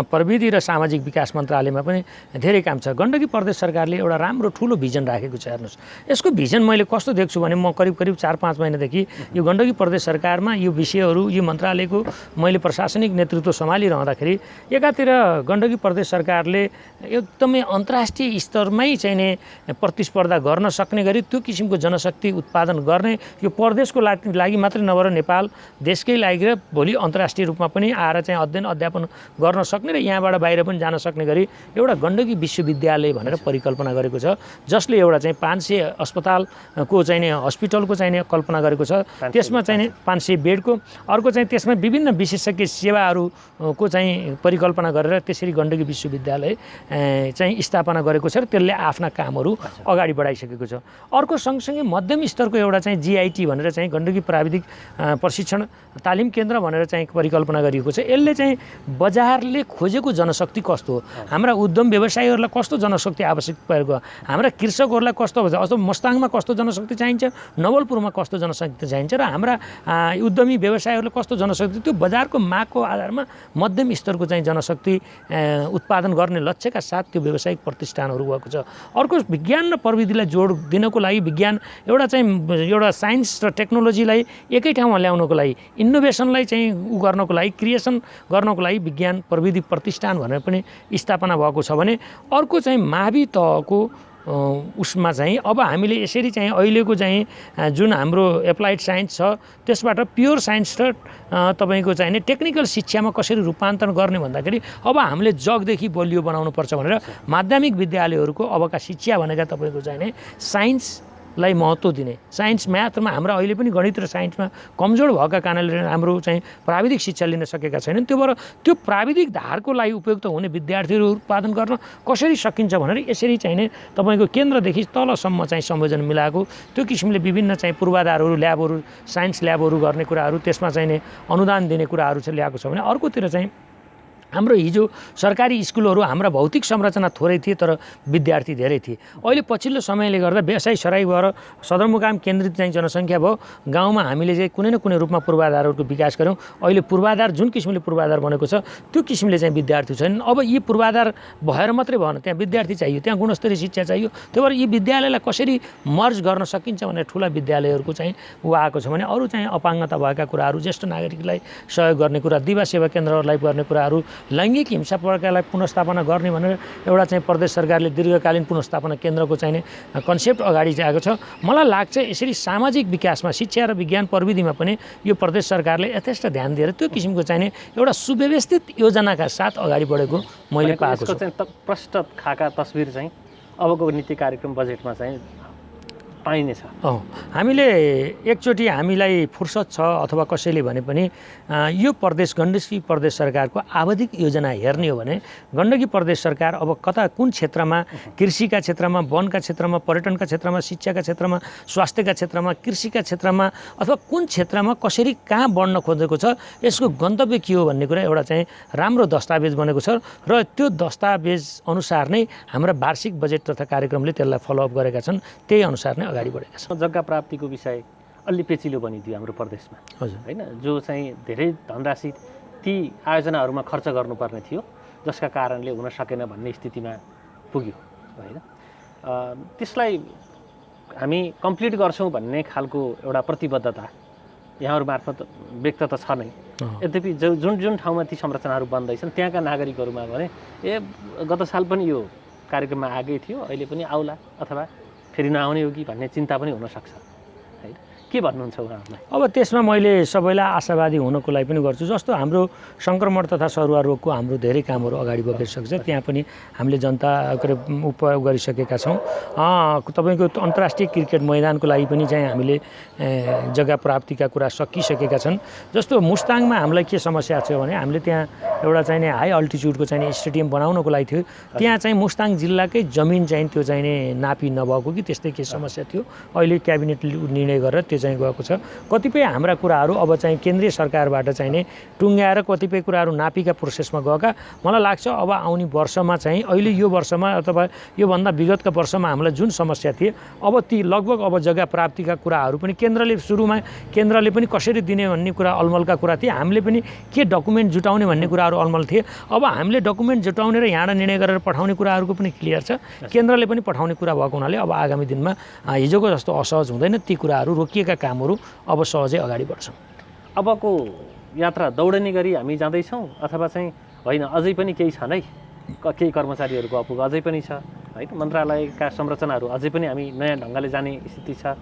प्रविधि र सामाजिक विकास मन्त्रालयमा पनि धेरै काम छ। गण्डकी प्रदेश सरकारले एउटा राम्रो ठुलो भिजन राखेको छ। हेर्नुहोस् यसको भिजन मैले कस्तो देख्छु भने म करिब 4-5 महिनादेखि यो गण्डकी प्रदेश सरकारमा यो विषयहरू यो मन्त्रालयको मैले प्रशासनिक नेतृत्व सम्हालिरहँदाखेरि एकातिर गण्डकी प्रदेश सरकारले एकदमै अन्तर्राष्ट्रिय स्तरमै चाहिने प्रतिस्पर्धा गर्न सक्ने गरी त्यो किसिमको जनशक्ति उत्पादन गर्ने यो प्रदेशको लागि मात्रै नभएर नेपाल देशकै लागि र भोलि अन्तर्राष्ट्रिय रूपमा पनि आएर आएर चाहिँ अध्ययन अध्यापन गर्न सक्ने र यहाँबाट बाहिर पनि जान सक्ने गरी एउटा गण्डकी विश्वविद्यालय भनेर परिकल्पना गरेको छ, जसले एउटा चाहिँ 500 अस्पतालको चाहिँ हस्पिटलको चाहिँ कल्पना गरेको छ। त्यसमा चाहिँ 500 बेडको, अर्को चाहिँ त्यसमा विभिन्न विशेषज्ञ सेवाहरूको चाहिँ परिकल्पना गरेर त्यसरी गण्डकी विश्वविद्यालय चाहिँ स्थापना गरेको छ र त्यसले आफ्ना कामहरू अगाडि बढाइसकेको छ। अर्को सँगसँगै मध्यम स्तरको एउटा चाहिँ GIT भनेर चाहिँ गण्डकी प्राविधिक प्रशिक्षण तालिम केन्द्र भनेर चाहिँ परिकल्पना गरिएको छ। यसले चाहिँ बजारले खोजेको जनशक्ति कस्तो हो, हाम्रा उद्यम व्यवसायीहरूलाई कस्तो जनशक्ति आवश्यक परेको, हाम्रा कृषकहरूलाई कस्तो हुन्छ, अथवा मस्ताङमा कस्तो जनशक्ति चाहिन्छ, नवलपुरमा कस्तो जनशक्ति चाहिन्छ र हाम्रा उद्यमी व्यवसायीहरूलाई कस्तो जनशक्ति, त्यो बजारको मागको आधारमा मध्यम स्तरको चाहिँ जनशक्ति उत्पादन गर्ने लक्ष्यका साथ त्यो व्यावसायिक प्रतिष्ठानहरू भएको छ। अर्को विज्ञान र प्रविधिलाई जोड दिनको लागि, विज्ञान एउटा साइन्स र टेक्नोलोजीलाई एकै ठाउँमा ल्याउनको लागि, इनोभेसनलाई चाहिँ गर्नको लागि, क्रिएसन गर्नको लागि विज्ञान प्रविधि प्रतिष्ठान भनेर पनि स्थापना भएको छ भने अर्को चाहिँ मावि तहको उसमा चाहिँ अब हामीले यसरी चाहिँ अहिलेको चाहिँ जुन हाम्रो एप्लाइड साइन्स छ त्यसबाट प्योर साइन्स र तपाईँको चाहिँ टेक्निकल शिक्षामा कसरी रूपान्तरण गर्ने भन्दाखेरि अब हामीले जगदेखि बलियो बनाउनुपर्छ भनेर माध्यमिक विद्यालयहरूको अबका शिक्षा भनेका तपाईँको चाहिँ साइन्सलाई महत्त्व दिने, साइन्स म्याथमा हाम्रा अहिले पनि गणित र साइन्समा कमजोर भएका कारणले हाम्रो चाहिँ प्राविधिक शिक्षा लिन सकेका छैनन्। त्यो प्राविधिक धारको लागि उपयुक्त हुने विद्यार्थीहरू उत्पादन गर्न कसरी सकिन्छ भनेर यसरी चाहिँ तपाईँको केन्द्रदेखि तलसम्म चाहिँ संयोजन मिलाएको त्यो किसिमले विभिन्न चाहिँ पूर्वाधारहरू, ल्याबहरू, साइन्स ल्याबहरू गर्ने कुराहरू, त्यसमा चाहिँ अनुदान दिने कुराहरू चाहिँ ल्याएको छ भने अर्कोतिर चाहिँ हाम्रो हिजो सरकारी स्कुलहरू हाम्रा भौतिक संरचना थोरै थिए तर विद्यार्थी धेरै थिए। अहिले पछिल्लो समयले गर्दा व्यवसाय सराई भएर सदरमुकाम केन्द्रित चाहिँ जनसङ्ख्या भयो, गाउँमा हामीले चाहिँ कुनै न कुनै रूपमा पूर्वाधारहरूको विकास गऱ्यौँ। अहिले पूर्वाधार जुन किसिमले पूर्वाधार बनेको छ त्यो किसिमले चाहिँ विद्यार्थी छैनन्। अब यी पूर्वाधार भएर मात्रै भएन, त्यहाँ विद्यार्थी चाहियो, त्यहाँ गुणस्तरीय शिक्षा चाहियो। त्यही भएर यी विद्यालयलाई कसरी मर्ज गर्न सकिन्छ भनेर ठुला विद्यालयहरूको चाहिँ आएको छ भने अरू चाहिँ अपाङ्गता भएका कुराहरू, ज्येष्ठ नागरिकलाई सहयोग गर्ने कुरा, दिवा सेवा केन्द्रहरूलाई गर्ने कुराहरू, लैङ्गिक हिंसा प्रकारलाई पुनर्स्थापना गर्ने भनेर एउटा चाहिँ प्रदेश सरकारले दीर्घकालीन पुनर्स्थापना केन्द्रको चाहिँ कन्सेप्ट अगाडि आएको छ। मलाई लाग्छ यसरी सामाजिक विकासमा शिक्षा र विज्ञान प्रविधिमा पनि यो प्रदेश सरकारले यथेष्ट ध्यान दिएर त्यो किसिमको चाहिँ एउटा सुव्यवस्थित योजनाका साथ अगाडि बढेको मैले पाएको छु। प्रष्ट खाका तस्बिर चाहिँ अबको नीति कार्यक्रम बजेटमा चाहिँ पाइनेछ। हामीले एकचोटि हामीलाई फुर्सद छ अथवा कसैले भने पनि यो प्रदेश गण्डकी प्रदेश सरकारको आवधिक योजना हेर्ने हो भने गण्डकी प्रदेश सरकार अब कता कुन क्षेत्रमा, कृषिका क्षेत्रमा, वनका क्षेत्रमा, पर्यटनका क्षेत्रमा, शिक्षाका क्षेत्रमा, स्वास्थ्यका क्षेत्रमा, कृषिका क्षेत्रमा अथवा कुन क्षेत्रमा कसरी कहाँ बढ्न खोजेको छ, यसको गन्तव्य के हो भन्ने कुरा एउटा चाहिँ राम्रो दस्तावेज बनेको छ र त्यो दस्तावेज अनुसार नै हाम्रा वार्षिक बजेट तथा कार्यक्रमले त्यसलाई फलोअप गरेका छन्। त्यही अनुसार नै अगाडि बढेका छन्। जग्गा प्राप्तिको विषय अलि पेचिलो बनिदियो हाम्रो प्रदेशमा, हजुर हैन, जो चाहिँ धेरै धनराशि ती आयोजनाहरूमा खर्च गर्नुपर्ने थियो जसका कारणले हुन सकेन भन्ने स्थितिमा पुग्यो, हैन। त्यसलाई हामी कम्प्लिट गर्छौँ भन्ने खालको एउटा प्रतिबद्धता यहाँहरू मार्फत व्यक्त त छ नै। यद्यपि जुन जुन ठाउँमा ती संरचनाहरू बन्दैछन् त्यहाँका नागरिकहरूमा भने गत साल पनि यो कार्यक्रममा आएकै थियो, अहिले पनि आउला अथवा फेरि नआउने हो कि भन्ने चिन्ता पनि हुनसक्छ, है। के भन्नुहुन्छ उहाँहरूलाई? अब त्यसमा मैले सबैलाई आशावादी हुनको लागि पनि गर्छु। जस्तो हाम्रो सङ्क्रमण तथा सरुवा रोगको हाम्रो धेरै कामहरू अगाडि बढिसकेको छ, त्यहाँ पनि हामीले जनता उपयोग गरिसकेका छौँ। तपाईँको अन्तर्राष्ट्रिय क्रिकेट मैदानको लागि पनि चाहिँ हामीले जग्गा प्राप्तिका कुरा सकिसकेका छन्। जस्तो मुस्ताङमा हामीलाई के समस्या छ भने हामीले त्यहाँ एउटा चाहिँ हाई अल्टिच्युडको चाहिँ स्टेडियम बनाउनको लागि थियो, त्यहाँ चाहिँ मुस्ताङ जिल्लाकै जमिन चाहिँ त्यो चाहिँ नापी नभएको कि त्यस्तै के समस्या थियो। अहिले क्याबिनेट निर्णय गरेर त्यो चाहिँ गएको छ। कतिपय हाम्रा कुराहरू अब चाहिँ केन्द्रीय सरकारबाट चाहिँ नै टुङ्ग्याएर कतिपय कुराहरू नापीका प्रोसेसमा गएका। मलाई लाग्छ अब आउने वर्षमा चाहिँ अहिले यो वर्षमा अथवा योभन्दा विगतका वर्षमा हामीलाई जुन समस्या थिए अब ती लगभग अब जग्गा प्राप्तिका कुराहरू पनि केन्द्रले पनि कसरी दिने भन्ने कुरा अलमलका कुरा थिए। हामीले पनि के डकुमेन्ट जुटाउने भन्ने कुराहरू अलमल थिए। अब हामीले डकुमेन्ट जुटाउने र यहाँ निर्णय गरेर पठाउने कुराहरूको पनि क्लियर छ। केन्द्रले पनि पठाउने कुरा भएको हुनाले अब आगामी दिनमा हिजोको जस्तो असहज हुँदैन। ती कुराहरू रोकिएका कामहरू अब सहजै अगाडि बढ्छन्। अबको यात्रा दौडने गरी हामी जाँदैछौँ अथवा चाहिँ होइन अझै पनि केही छन् है, केही कर्मचारीहरूको अपुग अझै पनि छ, है, मन्त्रालयका संरचनाहरू अझै पनि हामी नयाँ ढङ्गले जाने स्थिति छ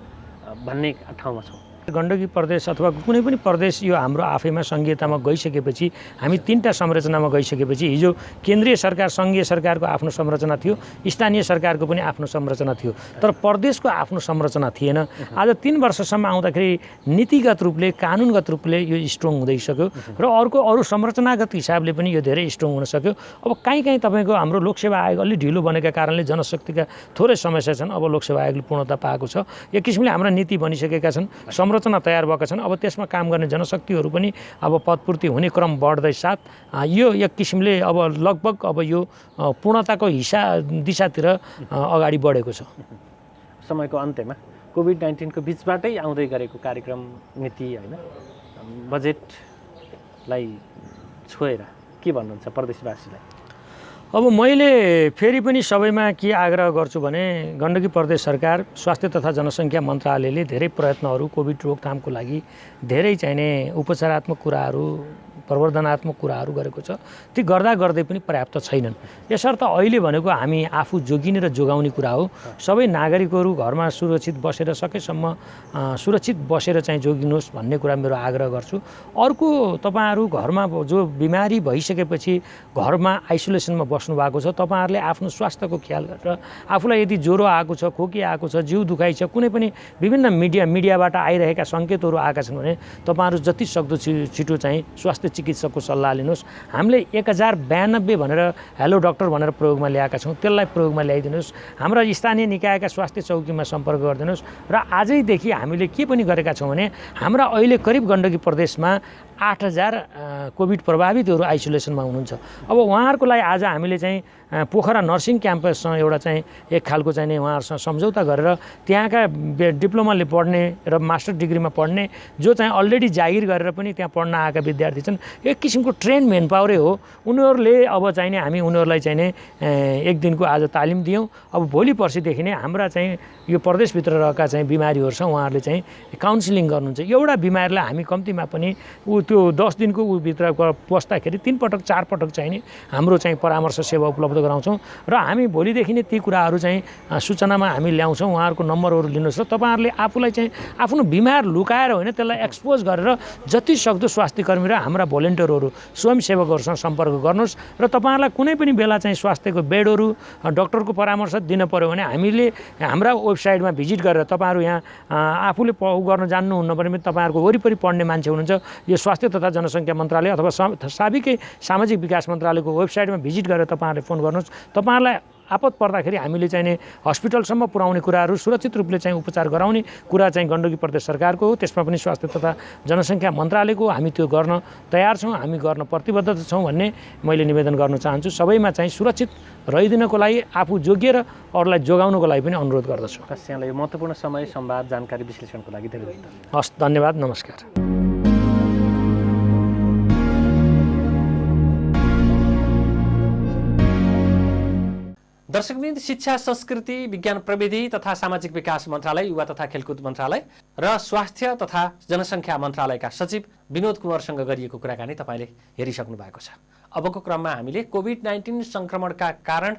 भन्ने ठाउँमा छौँ? गण्डकी प्रदेश अथवा कुनै पनि प्रदेश यो हाम्रो आफैमा सङ्घीयतामा गइसकेपछि हामी 3टा संरचनामा गइसकेपछि हिजो केन्द्रीय सरकार सङ्घीय सरकारको आफ्नो संरचना थियो, स्थानीय सरकारको पनि आफ्नो संरचना थियो, तर प्रदेशको आफ्नो संरचना थिएन। आज 3 वर्षसम्म आउँदाखेरि नीतिगत रूपले कानुनगत रूपले यो स्ट्रङ हुँदैसक्यो र अरू संरचनागत हिसाबले पनि यो धेरै स्ट्रङ हुन सक्यो। अब कहीँ तपाईँको हाम्रो लोकसेवा आयोग अलि ढिलो बनेका कारणले जनशक्तिका थोरै समस्या छन्। अब लोकसेवा आयोगले पूर्णता पाएको छ, एक किसिमले हाम्रा नीति बनिसकेका छन्, संरचना तयार भएका छन्। अब त्यसमा काम गर्ने जनशक्तिहरू पनि अब पदपूर्ति हुने क्रम बढ्दै साथ यो एक किसिमले अब लगभग अब यो पूर्णताको दिशातिर अगाडि बढेको छ। समयको अन्त्यमा कोभिड-19 को बिचबाटै आउँदै गरेको कार्यक्रम नीति होइन बजेटलाई छोएर के भन्नुहुन्छ प्रदेशवासीलाई? अब मैले फेरि पनि सबैमा के आग्रह गर्छु भने गण्डकी प्रदेश सरकार स्वास्थ्य तथा जनसङ्ख्या मन्त्रालयले धेरै प्रयत्नहरू कोभिड रोकथामको लागि धेरै चाहिने उपचारात्मक कुराहरू प्रवर्धनात्मक कुराहरू गरेको छ। ती गर्दा गर्दै पनि पर्याप्त छैनन्। यसर्थ अहिले भनेको हामी आफू जोगिने र जोगाउने कुरा हो। सबै नागरिकहरू घरमा सुरक्षित बसेर सकेसम्म सुरक्षित बसेर चाहिँ जोगिनुहोस् भन्ने कुरा मेरो आग्रह गर्छु। अर्को तपाईँहरू घरमा जो बिमारी भइसकेपछि घरमा आइसोलेसनमा बस्नु भएको छ, तपाईँहरूले आफ्नो स्वास्थ्यको ख्याल गरेर आफूलाई यदि ज्वरो आएको छ, खोकी आएको छ, जिउ दुखाइ छ, कुनै पनि विभिन्न मिडियाबाट आइरहेका सङ्केतहरू आएका छन् भने तपाईँहरू जति सक्दो छिटो चाहिँ स्वास्थ्य चिकित्सकको सल्लाह लिनुहोस्। हामीले 1092 भनेर हेलो डक्टर भनेर प्रयोगमा ल्याएका छौँ, त्यसलाई प्रयोगमा ल्याइदिनुहोस्। हाम्रा स्थानीय निकायका स्वास्थ्य चौकीमा सम्पर्क गरिदिनुहोस्। र आजैदेखि हामीले के पनि गरेका छौँ भने हाम्रा अहिले करिब गण्डकी प्रदेशमा 8000 कोभिड प्रभावितहरू आइसोलेसनमा हुनुहुन्छ। अब उहाँहरूको लागि आज हामीले चाहिँ पोखरा नर्सिङ क्याम्पससँग एउटा चाहिँ एक खालको चाहिँ नि उहाँहरूसँग सम्झौता गरेर त्यहाँका डिप्लोमाले पढ्ने र मास्टर डिग्रीमा पढ्ने जो चाहिँ अलरेडी जागिर गरेर पनि त्यहाँ पढ्न आएका विद्यार्थी छन्, एक किसिमको ट्रेन मेन पावरै हो। उनीहरूले अब चाहिँ नि हामी उनीहरूलाई चाहिँ नि एक दिनको आज तालिम दियौँ। अब भोलि पर्सिदेखि नै हाम्रा चाहिँ यो प्रदेशभित्र रहेका चाहिँ बिमारीहरू छ उहाँहरूले चाहिँ काउन्सिलिङ गर्नुहुन्छ। एउटा बिमारीलाई हामी कम्तीमा पनि त्यो 10 दिनको भित्र पस्दाखेरि 3 पटक 4 पटक चाहिँ नि हाम्रो चाहिँ परामर्श सेवा उपलब्ध गराउँछौँ र हामी भोलिदेखि नै ती कुराहरू चाहिँ सूचनामा हामी ल्याउँछौँ। उहाँहरूको नम्बरहरू लिनुहोस् र तपाईँहरूले आफूलाई चाहिँ आफ्नो बिमार लुकाएर होइन त्यसलाई एक्सपोज गरेर जति सक्दो स्वास्थ्यकर्मी र हाम्रा भोलिन्टियरहरू स्वयंसेवकहरूसँग सम्पर्क गर्नुहोस्। र तपाईँहरूलाई कुनै पनि बेला चाहिँ स्वास्थ्यको बेडहरू डक्टरको परामर्श दिन पर्यो भने हामीले हाम्रा वेबसाइटमा भिजिट गरेर तपाईँहरू यहाँ आफूले गर्न जान्नुहुन्न भने तपाईँहरूको वरिपरि पढ्ने मान्छे हुनुहुन्छ, यो स्वास्थ्य तथा जनसङ्ख्या मन्त्रालय अथवा साबिकै सामाजिक विकास मन्त्रालयको वेबसाइटमा भिजिट गरेर तपाईँहरूले फोन गर्नुहोस्। तपाईँहरूलाई आपत पर्दाखेरि हामीले चाहिँ हस्पिटलसम्म पुर्याउने कुराहरू सुरक्षित रूपले चाहिँ उपचार गराउने कुरा चाहिँ गण्डकी प्रदेश सरकारको हो। त्यसमा पनि स्वास्थ्य तथा जनसङ्ख्या मन्त्रालयको हामी त्यो गर्न तयार छौँ, हामी गर्न प्रतिबद्ध छौँ भन्ने मैले निवेदन गर्न चाहन्छु। सबैमा चाहिँ सुरक्षित रहिदिनको लागि आफू जोगिएर अरूलाई जोगाउनको लागि पनि अनुरोध गर्दछु। यहाँलाई यो महत्त्वपूर्ण समय संवाद जानकारी विश्लेषणको लागि धेरै धेरै धन्यवाद। हस्, धन्यवाद, नमस्कार। दर्शकवृन्द, शिक्षा संस्कृति विज्ञान प्रविधि तथा सामाजिक विकास मन्त्रालय, युवा तथा खेलकुद मन्त्रालय र स्वास्थ्य तथा जनसङ्ख्या मन्त्रालयका सचिव विनोद कुँवरसँग गरिएको कुराकानी तपाईँले हेरिसक्नु भएको छ। अबको क्रममा हामीले कोभिड-19 सङ्क्रमणका कारण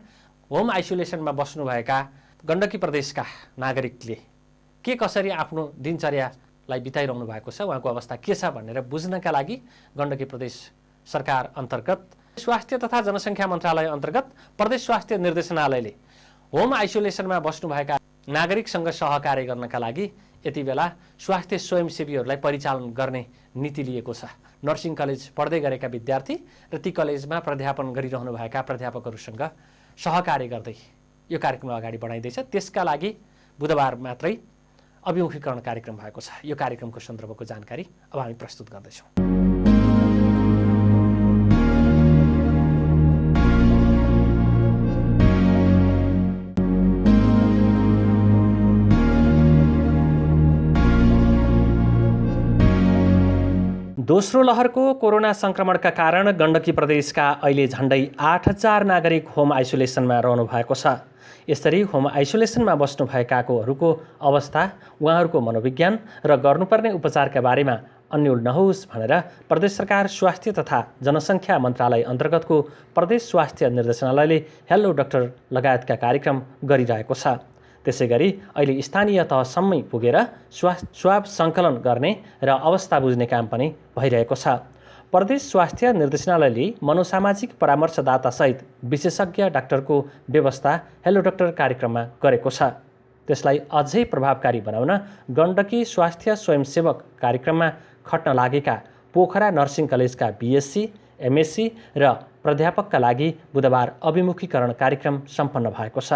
होम आइसोलेसनमा बस्नुभएका गण्डकी प्रदेशका नागरिकले के कसरी आफ्नो दिनचर्यालाई बिताइरहनु भएको छ, उहाँको अवस्था के छ भनेर बुझ्नका लागि गण्डकी प्रदेश सरकार अन्तर्गत स्वास्थ्य तथा जनसङ्ख्या मन्त्रालय अन्तर्गत प्रदेश स्वास्थ्य निर्देशनालयले होम आइसोलेसनमा बस्नुभएका नागरिकसँग सहकार्य गर्नका लागि यति बेला स्वास्थ्य स्वयंसेवीहरूलाई परिचालन गर्ने नीति लिएको छ। नर्सिङ कलेज पढ्दै गरेका विद्यार्थी र ती कलेजमा प्राध्यापन गरिरहनुभएका प्राध्यापकहरूसँग सहकार्य गर्दै यो कार्यक्रम अगाडि बढाइँदैछ। त्यसका लागि बुधबार मात्रै अभिमुखीकरण कार्यक्रम भएको छ। यो कार्यक्रमको सन्दर्भको जानकारी अब हामी प्रस्तुत गर्दैछौँ। दोस्रो लहरको कोरोना सङ्क्रमणका कारण गण्डकी प्रदेशका अहिले झन्डै 8000 नागरिक होम आइसोलेसनमा रहनु भएको छ। यसरी होम आइसोलेसनमा बस्नुभएकाहरूको अवस्था, उहाँहरूको मनोविज्ञान र गर्नुपर्ने उपचारका बारेमा अन्यल नहोस् भनेर प्रदेश सरकार स्वास्थ्य तथा जनसङ्ख्या मन्त्रालय अन्तर्गतको प्रदेश स्वास्थ्य निर्देशनालयले हेलो डक्टर लगायतका कार्यक्रम गरिरहेको छ। त्यसैगरी अहिले स्थानीय तहसम्मै पुगेर स्वाब सङ्कलन गर्ने र अवस्था बुझ्ने काम पनि भइरहेको छ। प्रदेश स्वास्थ्य निर्देशनालयले मनोसामाजिक परामर्शदातासहित विशेषज्ञ डाक्टरको व्यवस्था हेलो डाक्टर कार्यक्रममा गरेको छ। त्यसलाई अझै प्रभावकारी बनाउन गण्डकी स्वास्थ्य स्वयंसेवक कार्यक्रममा खट्न लागेका पोखरा नर्सिङ कलेजका BSc, MSc र प्राध्यापकका लागि बुधबार अभिमुखीकरण कार्यक्रम सम्पन्न भएको छ।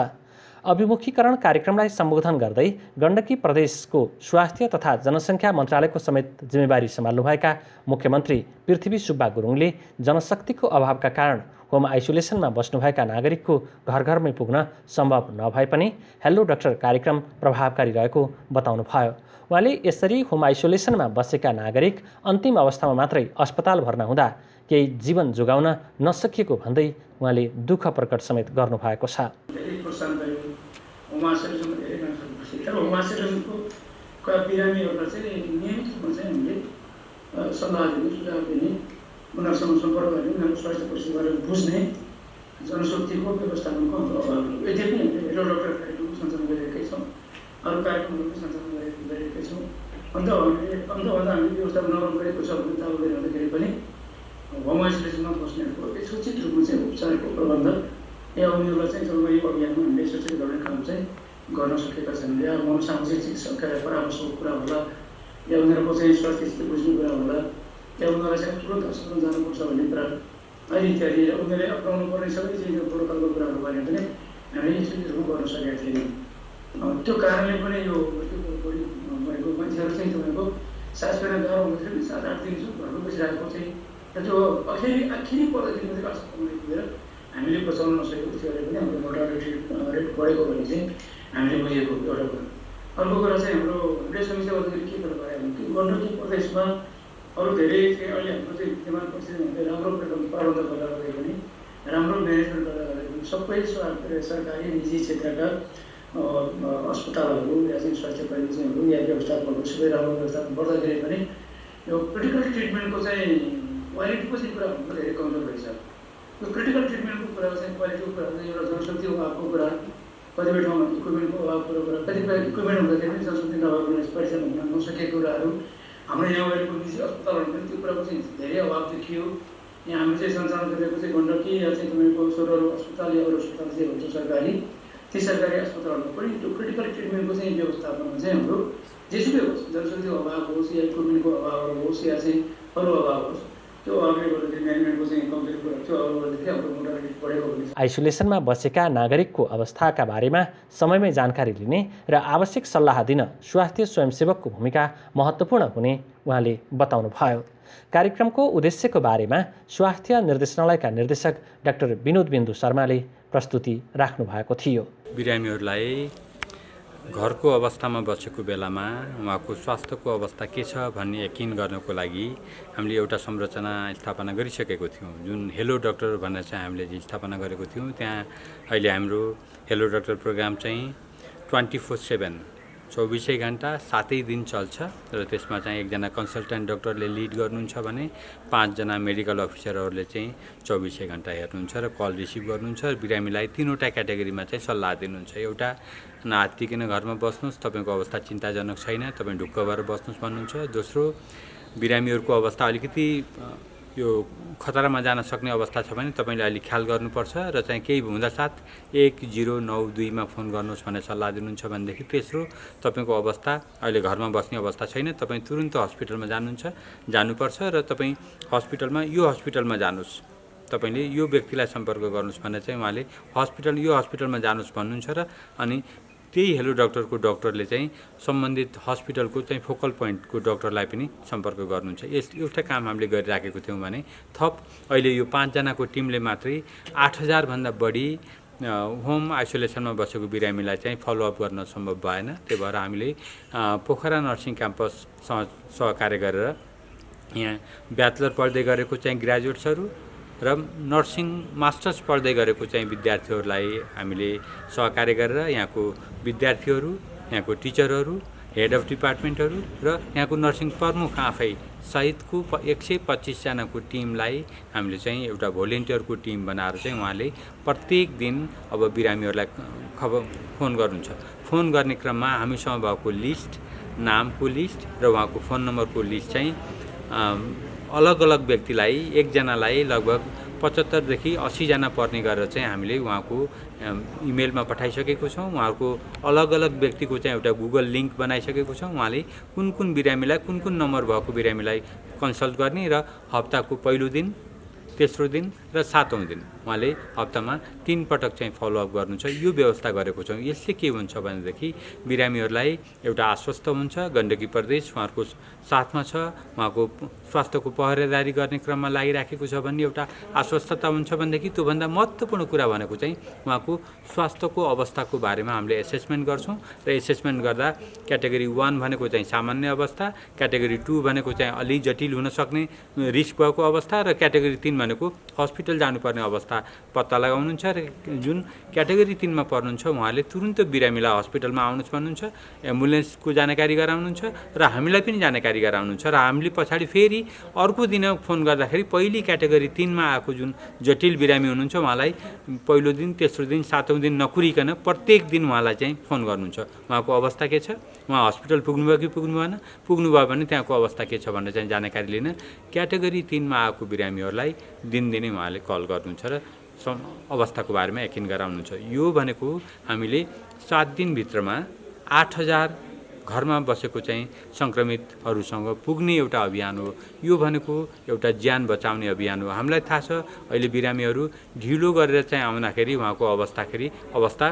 अभिमुखीकरण कार्यक्रमलाई सम्बोधन गर्दै गण्डकी प्रदेशको स्वास्थ्य तथा जनसङ्ख्या मन्त्रालयको समेत जिम्मेवारी सम्हाल्नुभएका मुख्यमन्त्री पृथ्वी सुब्बा गुरुङले जनशक्तिको अभावका कारण होम आइसोलेसनमा बस्नुभएका नागरिकको घर घरमै पुग्न सम्भव नभए पनि हेलो डाक्टर कार्यक्रम प्रभावकारी रहेको बताउनुभयो। उहाँले यसरी होम आइसोलेसनमा बसेका नागरिक अन्तिम अवस्थामा मात्रै अस्पताल भर्ना हुँदा केही जीवन जोगाउन नसकिएको भन्दै उहाँले दुःख प्रकट समेत गर्नुभएको छ। उनीहरूसँग सम्पर्क गर्ने उनीहरूको स्वास्थ्य परिस्थितिबारे बुझ्ने जनशक्तिको व्यवस्थापनको अभाव यति पनि हामीले हेलो डाक्टर कार्यक्रम सञ्चालन गरिरहेकै छौँ, अरू कार्यक्रमहरू पनि सञ्चालन गरिरहेकै छौँ। अन्त भन्दा हामीले व्यवस्थापन नगरेको छ भने दावा गरिरहँदाखेरि पनि होम आइसोलेसनमा बस्नेहरूको सूचित रूपमा चाहिँ उपचारको प्रबन्ध या उनीहरूलाई चाहिँ जब यो अभियानमा हामीले सूचित गर्ने काम चाहिँ गर्न सकेका छन्। या मनोसामाजिक चिकित्सकका परामर्शको कुरा होला, या उनीहरूको चाहिँ स्वास्थ्य स्थिति बुझ्ने कुरा होला, या उनीहरूलाई चाहिँ तुरन्त अस्पताल जानुपर्छ भन्ने कुरा अहिले इत्यादि उनीहरूले अपनाउनु पर्ने सबै चिजको प्रोटोकलको कुराहरू बारे पनि हामीले सूचित रूपमा गर्न सकेका थियौँ। त्यो कारणले पनि यो बढी भएको मान्छेहरू चाहिँ तपाईँको सास फेर्न गाह्रो हुँदाखेरि 7-8 दिन घरमा बसिरहेको चाहिँ र त्यो आखिरी पद्धतिमा चाहिँ अस्पतालमा पुगेर हामीले बचाउन नसकेको थियो भने पनि हाम्रो मोर्टालिटी रेट बढेको भने चाहिँ हामीले बुझेको एउटा कुरा। अर्को कुरा चाहिँ हाम्रो समस्या गर्दाखेरि के कुरा भयो भने गण्डकी प्रदेशमा अरू धेरै चाहिँ अहिले हाम्रो चाहिँ विद्यमान परिस्थितिमा राम्रो प्रबन्ध गर्दा गर्दै पनि राम्रो म्यानेजमेन्ट गर्दा गर्दै पनि सबै सरकारी निजी क्षेत्रका अस्पतालहरू या चाहिँ स्वास्थ्य कर्मीहरू या व्यवस्थापकहरू सबै राम्रो व्यवस्थापन गर्दाखेरि पनि यो क्रिटिकल ट्रिटमेन्टको चाहिँ क्वालिटीको चाहिँ कुरा भन्नु धेरै कमजोर रहेछ। यो क्रिटिकल ट्रिटमेन्टको कुरा चाहिँ क्वालिटीको कुरा चाहिँ एउटा जनशक्ति अभावको कुरा, कतिपय ठाउँमा इक्विपमेन्टको अभावको कुरा, कतिपय इक्विपमेन्ट हुँदाखेरि पनि जनशक्ति नभएको परिचालन हुन नसकेको कुराहरू हाम्रो यहाँ गएको निजी अस्पतालहरू पनि त्यो कुराको चाहिँ धेरै अभाव देखियो। यहाँ हामीले चाहिँ सञ्चालन गरेको चाहिँ गण्डकी या चाहिँ तपाईँको सोह्रौँ अस्पताल या अरू अस्पताल चाहिँ हुन्छ सरकारी, ती सरकारी अस्पतालहरूमा पनि त्यो क्रिटिकल ट्रिटमेन्टको चाहिँ व्यवस्थापनमा चाहिँ हाम्रो जेसुकै होस्, जनशक्तिको अभाव होस् या इक्विपमेन्टको अभाव होस् या चाहिँ अरू अभाव होस्, त्यो अभावले गर्दाखेरि म्यानेजमेन्टको चाहिँ कमजोरी कुरा त्यो अभाव गर्दाखेरि हाम्रो मोर्टालिटी बढेको हुन्छ। आइसोलेसनमा बसेका नागरिकको अवस्थाका बारेमा समयमै जानकारी लिने र आवश्यक सल्लाह दिन स्वास्थ्य स्वयंसेवकको भूमिका महत्त्वपूर्ण हुने उहाँले बताउनुभयो। कार्यक्रमको उद्देश्यको बारेमा स्वास्थ्य निर्देशनालयका निर्देशक डाक्टर विनोद बिन्दु शर्माले प्रस्तुति राख्नु भएको थियो। बिरामीहरूलाई घरको अवस्थामा बसेको बेलामा उहाँको स्वास्थ्यको अवस्था के छ भन्ने यकिन गर्नको लागि हामीले एउटा संरचना स्थापना गरिसकेको थियौँ, जुन हेलो डाक्टर भनेर चाहिँ हामीले स्थापना गरेको थियौँ। त्यहाँ अहिले हाम्रो हेलो डाक्टर प्रोग्राम चाहिँ 24/7 24 घन्टा 7 दिन चल्छ र त्यसमा चाहिँ एकजना कन्सल्टेन्ट डाक्टरले लिड गर्नुहुन्छ भने 5 जना मेडिकल अफिसरहरूले चाहिँ 24 घन्टा हेर्नुहुन्छ र कल रिसिभ गर्नुहुन्छ र बिरामीलाई 3वटा क्याटेगोरीमा चाहिँ सल्लाह दिनुहुन्छ। एउटा नआत्तिकिन घरमा बस्नुहोस्, तपाईँको अवस्था चिन्ताजनक छैन, तपाईँ ढुक्क भएर बस्नुहोस् भन्नुहुन्छ। दोस्रो, बिरामीहरूको अवस्था अलिकति यो खतरामा जान सक्ने अवस्था छ भने तपाईँले अलिक ख्याल गर्नुपर्छ र चाहिँ केही हुँदासाथ 1092 फोन गर्नुहोस् भनेर सल्लाह दिनुहुन्छ भनेदेखि। तेस्रो, तपाईँको अवस्था अहिले घरमा बस्ने अवस्था छैन, तपाईँ तुरुन्त हस्पिटलमा जानुपर्छ र तपाईँ हस्पिटलमा यो हस्पिटलमा जानुहोस्, तपाईँले यो व्यक्तिलाई सम्पर्क गर्नुहोस् भनेर चाहिँ उहाँले यो हस्पिटलमा जानुहोस् भन्नुहुन्छ र अनि त्यही हेलो डाक्टरको डाक्टरले चाहिँ सम्बन्धित हस्पिटलको चाहिँ फोकल पोइन्टको डाक्टरलाई पनि सम्पर्क गर्नुहुन्छ। एउटा काम हामीले गरिराखेको थियौँ भने थप अहिले यो 5 जनाको टिमले मात्रै 8000 भन्दा बढी होम आइसोलेसनमा बसेको बिरामीलाई चाहिँ फलोअप गर्न सम्भव भएन। त्यही भएर हामीले पोखरा नर्सिङ क्याम्पससँग सहकार्य गरेर यहाँ ब्याचलर पढ्दै गरेको चाहिँ ग्रेजुएट्सहरू र नर्सिङ मास्टर्स पढ्दै गरेको चाहिँ विद्यार्थीहरूलाई हामीले सहकार्य गरेर यहाँको विद्यार्थीहरू, यहाँको टिचरहरू, हेड अफ डिपार्टमेन्टहरू र यहाँको नर्सिङ प्रमुख आफै सहितको 125जनाको टिमलाई हामीले चाहिँ एउटा भोलिन्टियरको टिम बनाएर चाहिँ उहाँले प्रत्येक दिन अब बिरामीहरूलाई फोन गर्नुहुन्छ। फोन गर्ने क्रममा हामीसँग भएको लिस्ट, नामको लिस्ट र उहाँको फोन नम्बरको लिस्ट चाहिँ अलग अलग व्यक्तिलाई, एकजनालाई लगभग 75 देखि 80जना पर्ने गरेर चाहिँ हामीले उहाँको इमेलमा पठाइसकेको छौँ। उहाँहरूको अलग अलग व्यक्तिको चाहिँ एउटा गुगल लिङ्क बनाइसकेको छौँ। उहाँले कुन कुन बिरामीलाई, कुन कुन नम्बर भएको बिरामीलाई कन्सल्ट गर्ने र हप्ताको पहिलो दिन, तेस्रो दिन र 7औं दिन उहाँले हप्तामा 3 पटक चाहिँ फलोअप गर्नुहुन्छ। यो व्यवस्था गरेको छौँ। यसले के हुन्छ भनेदेखि बिरामीहरूलाई एउटा आश्वस्त हुन्छ, गण्डकी प्रदेश उहाँहरूको साथमा छ, उहाँको स्वास्थ्यको पहरेदारी गर्ने क्रममा लागिराखेको छ भन्ने एउटा आश्वस्तता हुन्छ। भनेदेखि त्योभन्दा महत्त्वपूर्ण कुरा भनेको चाहिँ उहाँको स्वास्थ्यको अवस्थाको बारेमा हामीले एसेसमेन्ट गर्छौँ र एसेसमेन्ट गर्दा क्याटेगोरी 1 भनेको चाहिँ सामान्य अवस्था, क्याटेगोरी 2 भनेको चाहिँ अलि जटिल हुन सक्ने रिस्क भएको अवस्था र क्याटेगोरी 3 भनेको हस्पिटल जानुपर्ने अवस्था पत्ता लगाउनुहुन्छ र जुन क्याटेगोरी 3 मा पर्नुहुन्छ उहाँले तुरुन्त बिरामीलाई हस्पिटलमा आउनुहोस् भन्नुहुन्छ, एम्बुलेन्सको जानकारी गराउनुहुन्छ र हामीलाई पनि जानकारी गराउनुहुन्छ र हामीले पछाडि फेरि अर्को दिन फोन गर्दाखेरि पहिली क्याटेगोरी 3 मा आएको जुन जटिल बिरामी हुनुहुन्छ उहाँलाई पहिलो दिन, तेस्रो दिन, 7औं दिन नकुरिकन प्रत्येक दिन उहाँलाई चाहिँ फोन गर्नुहुन्छ। उहाँको अवस्था के छ, उहाँ हस्पिटल पुग्नुभयो कि पुग्नु भएन, पुग्नुभयो भने त्यहाँको अवस्था के छ भनेर चाहिँ जानकारी लिन क्याटेगोरी 3 मा आएको बिरामीहरूलाई दिनदिनै उहाँले कल गर्नुहुन्छ र अवस्थाको बारेमा यकिन गराउनुहुन्छ। यो भनेको हामीले 7 दिनभित्रमा 8000 घरमा बसेको चाहिँ सङ्क्रमितहरूसँग पुग्ने एउटा अभियान हो। यो भनेको एउटा ज्यान बचाउने अभियान हो। हामीलाई थाहा छ अहिले बिरामीहरू ढिलो गरेर चाहिँ आउँदाखेरि उहाँको अवस्था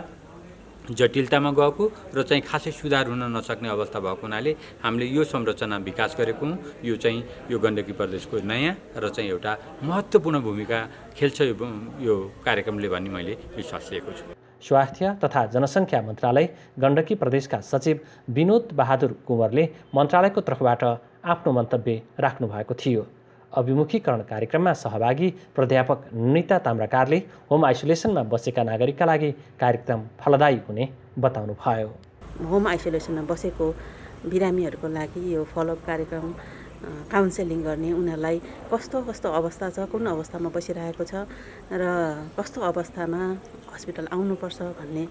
जटिलतामा गएको र चाहिँ खासै सुधार हुन नसक्ने अवस्था भएको हुनाले हामीले यो संरचना विकास गरेको हौँ। यो चाहिँ यो गण्डकी प्रदेशको नयाँ र चाहिँ एउटा महत्त्वपूर्ण भूमिका खेल्छ यो कार्यक्रमले भन्ने मैले विश्वास लिएको छु। स्वास्थ्य तथा जनसङ्ख्या मन्त्रालय गण्डकी प्रदेशका सचिव विनोद बहादुर कुँवरले मन्त्रालयको तर्फबाट आफ्नो मन्तव्य राख्नु भएको थियो। अभिमुखीकरण कार्यक्रममा सहभागी प्राध्यापक निता ताम्राकारले होम आइसोलेसनमा बसेका नागरिकका लागि कार्यक्रम फलदायी हुने बताउनुभयो। होम आइसोलेसनमा बसेको बिरामीहरूको लागि यो फलोअप कार्यक्रम काउन्सेलिङ गर्ने, उनीहरूलाई कस्तो कस्तो अवस्था छ, कुन अवस्थामा बसिरहेको छ र कस्तो अवस्थामा हस्पिटल आउनुपर्छ भन्ने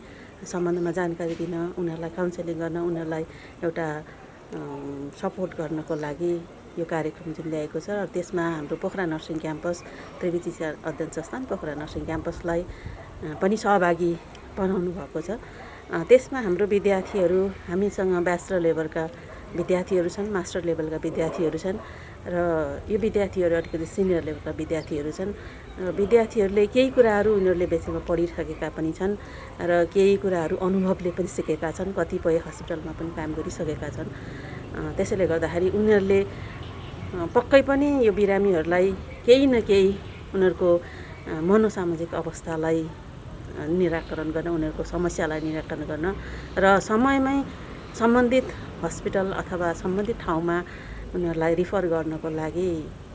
सम्बन्धमा जानकारी दिन, उनीहरूलाई काउन्सेलिङ गर्न, उनीहरूलाई एउटा सपोर्ट गर्नको लागि यो कार्यक्रम जुन ल्याएको छ। र त्यसमा हाम्रो पोखरा नर्सिङ क्याम्पस, त्रिवेदी अध्ययन संस्थान पोखरा नर्सिङ क्याम्पसलाई पनि सहभागी बनाउनु भएको छ। त्यसमा हाम्रो विद्यार्थीहरू, हामीसँग ब्याचलर लेभलका विद्यार्थीहरू छन्, मास्टर लेभलका विद्यार्थीहरू छन् र यो विद्यार्थीहरू अलिकति सिनियर लेभलका विद्यार्थीहरू छन्। र विद्यार्थीहरूले केही कुराहरू उनीहरूले बेसीमा पढिसकेका पनि छन् र केही कुराहरू अनुभवले पनि सिकेका छन्, कतिपय हस्पिटलमा पनि काम गरिसकेका छन्। त्यसैले गर्दाखेरि उनीहरूले पक्कै पनि यो बिरामीहरूलाई केही न केही उनीहरूको मनोसामाजिक अवस्थालाई निराकरण गर्न, उनीहरूको समस्यालाई निराकरण गर्न र समयमै सम्बन्धित हस्पिटल अथवा सम्बन्धित ठाउँमा उनीहरूलाई रिफर गर्नको लागि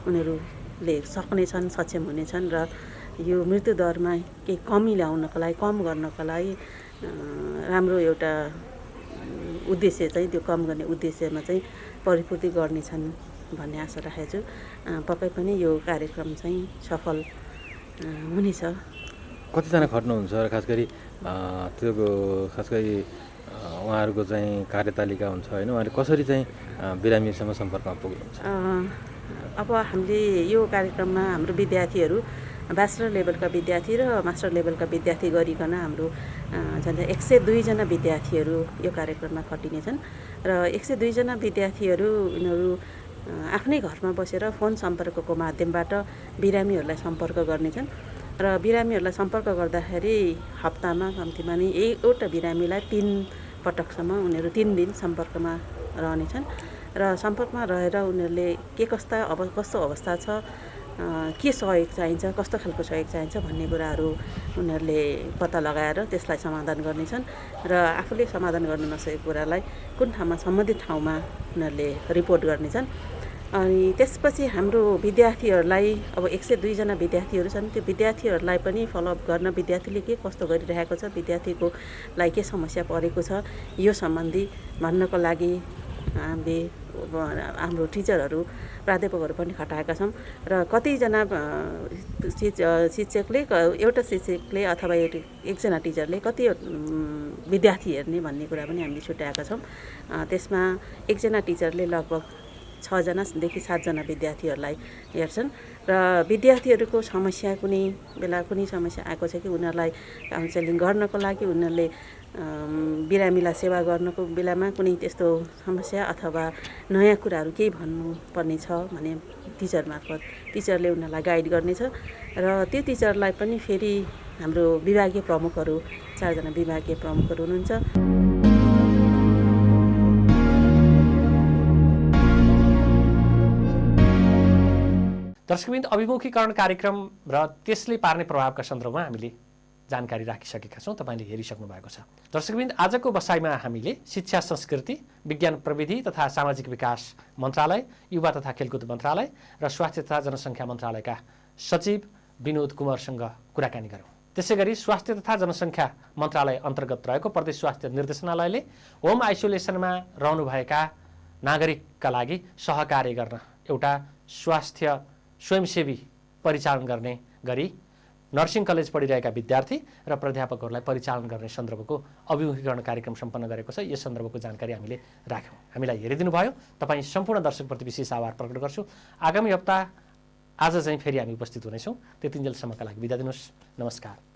उनीहरूले सक्नेछन्, सक्षम हुनेछन् र यो मृत्युदरमा केही कमी ल्याउनको लागि, कम गर्नको लागि राम्रो एउटा उद्देश्य चाहिँ त्यो कम गर्ने उद्देश्यमा चाहिँ परिपूर्ति गर्नेछन् भन्ने आशा राखेको छु। पक्कै पनि यो कार्यक्रम चाहिँ सफल हुनेछ। कतिजना खट्नुहुन्छ र खास गरी उहाँहरूको चाहिँ कार्यतालिका हुन्छ होइन, उहाँले कसरी चाहिँ बिरामीसँग सम्पर्कमा पुग्नुहुन्छ? अब हामीले यो कार्यक्रममा हाम्रो विद्यार्थीहरू, ब्याचलर लेभलका विद्यार्थी र मास्टर लेभलका विद्यार्थी गरिकन हाम्रो झन्डै 102 जना विद्यार्थीहरू यो कार्यक्रममा खटिनेछन् र 102 जना विद्यार्थीहरू यिनीहरू आफ्नै घरमा बसेर फोन सम्पर्कको माध्यमबाट बिरामीहरूलाई सम्पर्क गर्नेछन् र बिरामीहरूलाई सम्पर्क गर्दाखेरि हप्तामा कम्तीमा नै एउटा बिरामीलाई 3 पटकसम्म उनीहरू 3 दिन सम्पर्कमा रहनेछन् र सम्पर्कमा रहेर उनीहरूले कस्तो अवस्था छ, के सहयोग चाहिन्छ, कस्तो खालको सहयोग चाहिन्छ भन्ने कुराहरू उनीहरूले पत्ता लगाएर त्यसलाई समाधान गर्नेछन् र आफूले समाधान गर्न नसकेको कुरालाई कुन ठाउँमा सम्बन्धित ठाउँमा उनीहरूले रिपोर्ट गर्नेछन् अनि त्यसपछि हाम्रो विद्यार्थीहरूलाई अब 102 जना विद्यार्थीहरू छन्। त्यो विद्यार्थीहरूलाई पनि फलोअप गर्न विद्यार्थीले के कस्तो गरिरहेको छ, विद्यार्थीको लागि के समस्या परेको छ यो सम्बन्धी भन्नको लागि हामीले हाम्रो टिचरहरू प्राध्यापकहरू पनि खटाएका छौँ र कतिजना शिक्षकले एउटा शिक्षकले अथवा एकजना टिचरले कति विद्यार्थी हेर्ने भन्ने कुरा पनि हामीले छुट्याएका छौँ। त्यसमा एकजना टिचरले लगभग 6 जनादेखि 7 जना विद्यार्थीहरूलाई हेर्छन् र विद्यार्थीहरूको समस्या कुनै बेला कुनै समस्या आएको छ कि उनीहरूलाई काउन्सेलिङ गर्नको लागि उनीहरूले बिरामीलाई सेवा गर्नको बेलामा कुनै त्यस्तो समस्या अथवा नयाँ कुराहरू केही भन्नुपर्ने छ भने टिचर मार्फत टिचरले उनीहरूलाई गाइड गर्नेछ र त्यो टिचरलाई पनि फेरि हाम्रो विभागीय प्रमुखहरू 4 जना विभागीय प्रमुखहरू हुनुहुन्छ। दर्शकवृन्द, अभिमुखीकरण कार्यक्रम र त्यसले पार्ने प्रभावका सन्दर्भमा हामीले जानकारी राखिसकेका छौँ। तपाईँले हेरिसक्नु भएको छ। दर्शकवृन्द, आजको बसाइमा हामीले शिक्षा संस्कृति विज्ञान प्रविधि तथा सामाजिक विकास मन्त्रालय, युवा तथा खेलकुद मन्त्रालय र स्वास्थ्य तथा जनसङ्ख्या मन्त्रालयका सचिव विनोद कुमारसँग कुराकानी गऱ्यौँ। त्यसैगरी स्वास्थ्य तथा जनसङ्ख्या मन्त्रालय अन्तर्गत रहेको प्रदेश स्वास्थ्य निर्देशनालयले होम आइसोलेसनमा रहनुभएका नागरिकका लागि सहकार्य गर्न एउटा स्वास्थ्य स्वयंसेवी परिचालन गर्ने गरी नर्सिङ कलेज पढिरहेका विद्यार्थी र प्राध्यापकहरूलाई परिचालन गर्ने सन्दर्भको अभिमुखीकरण कार्यक्रम सम्पन्न गरेको छ। यस सन्दर्भको जानकारी हामीले राख्यौँ। हामीलाई हेरिदिनु भयो, तपाईँ सम्पूर्ण दर्शकप्रति विशेष आभार प्रकट गर्छु। आगामी हप्ता आज चाहिँ फेरि हामी उपस्थित हुनेछौँ। त्यतिन्जेलसम्मका लागि बिदा दिनुहोस्। नमस्कार।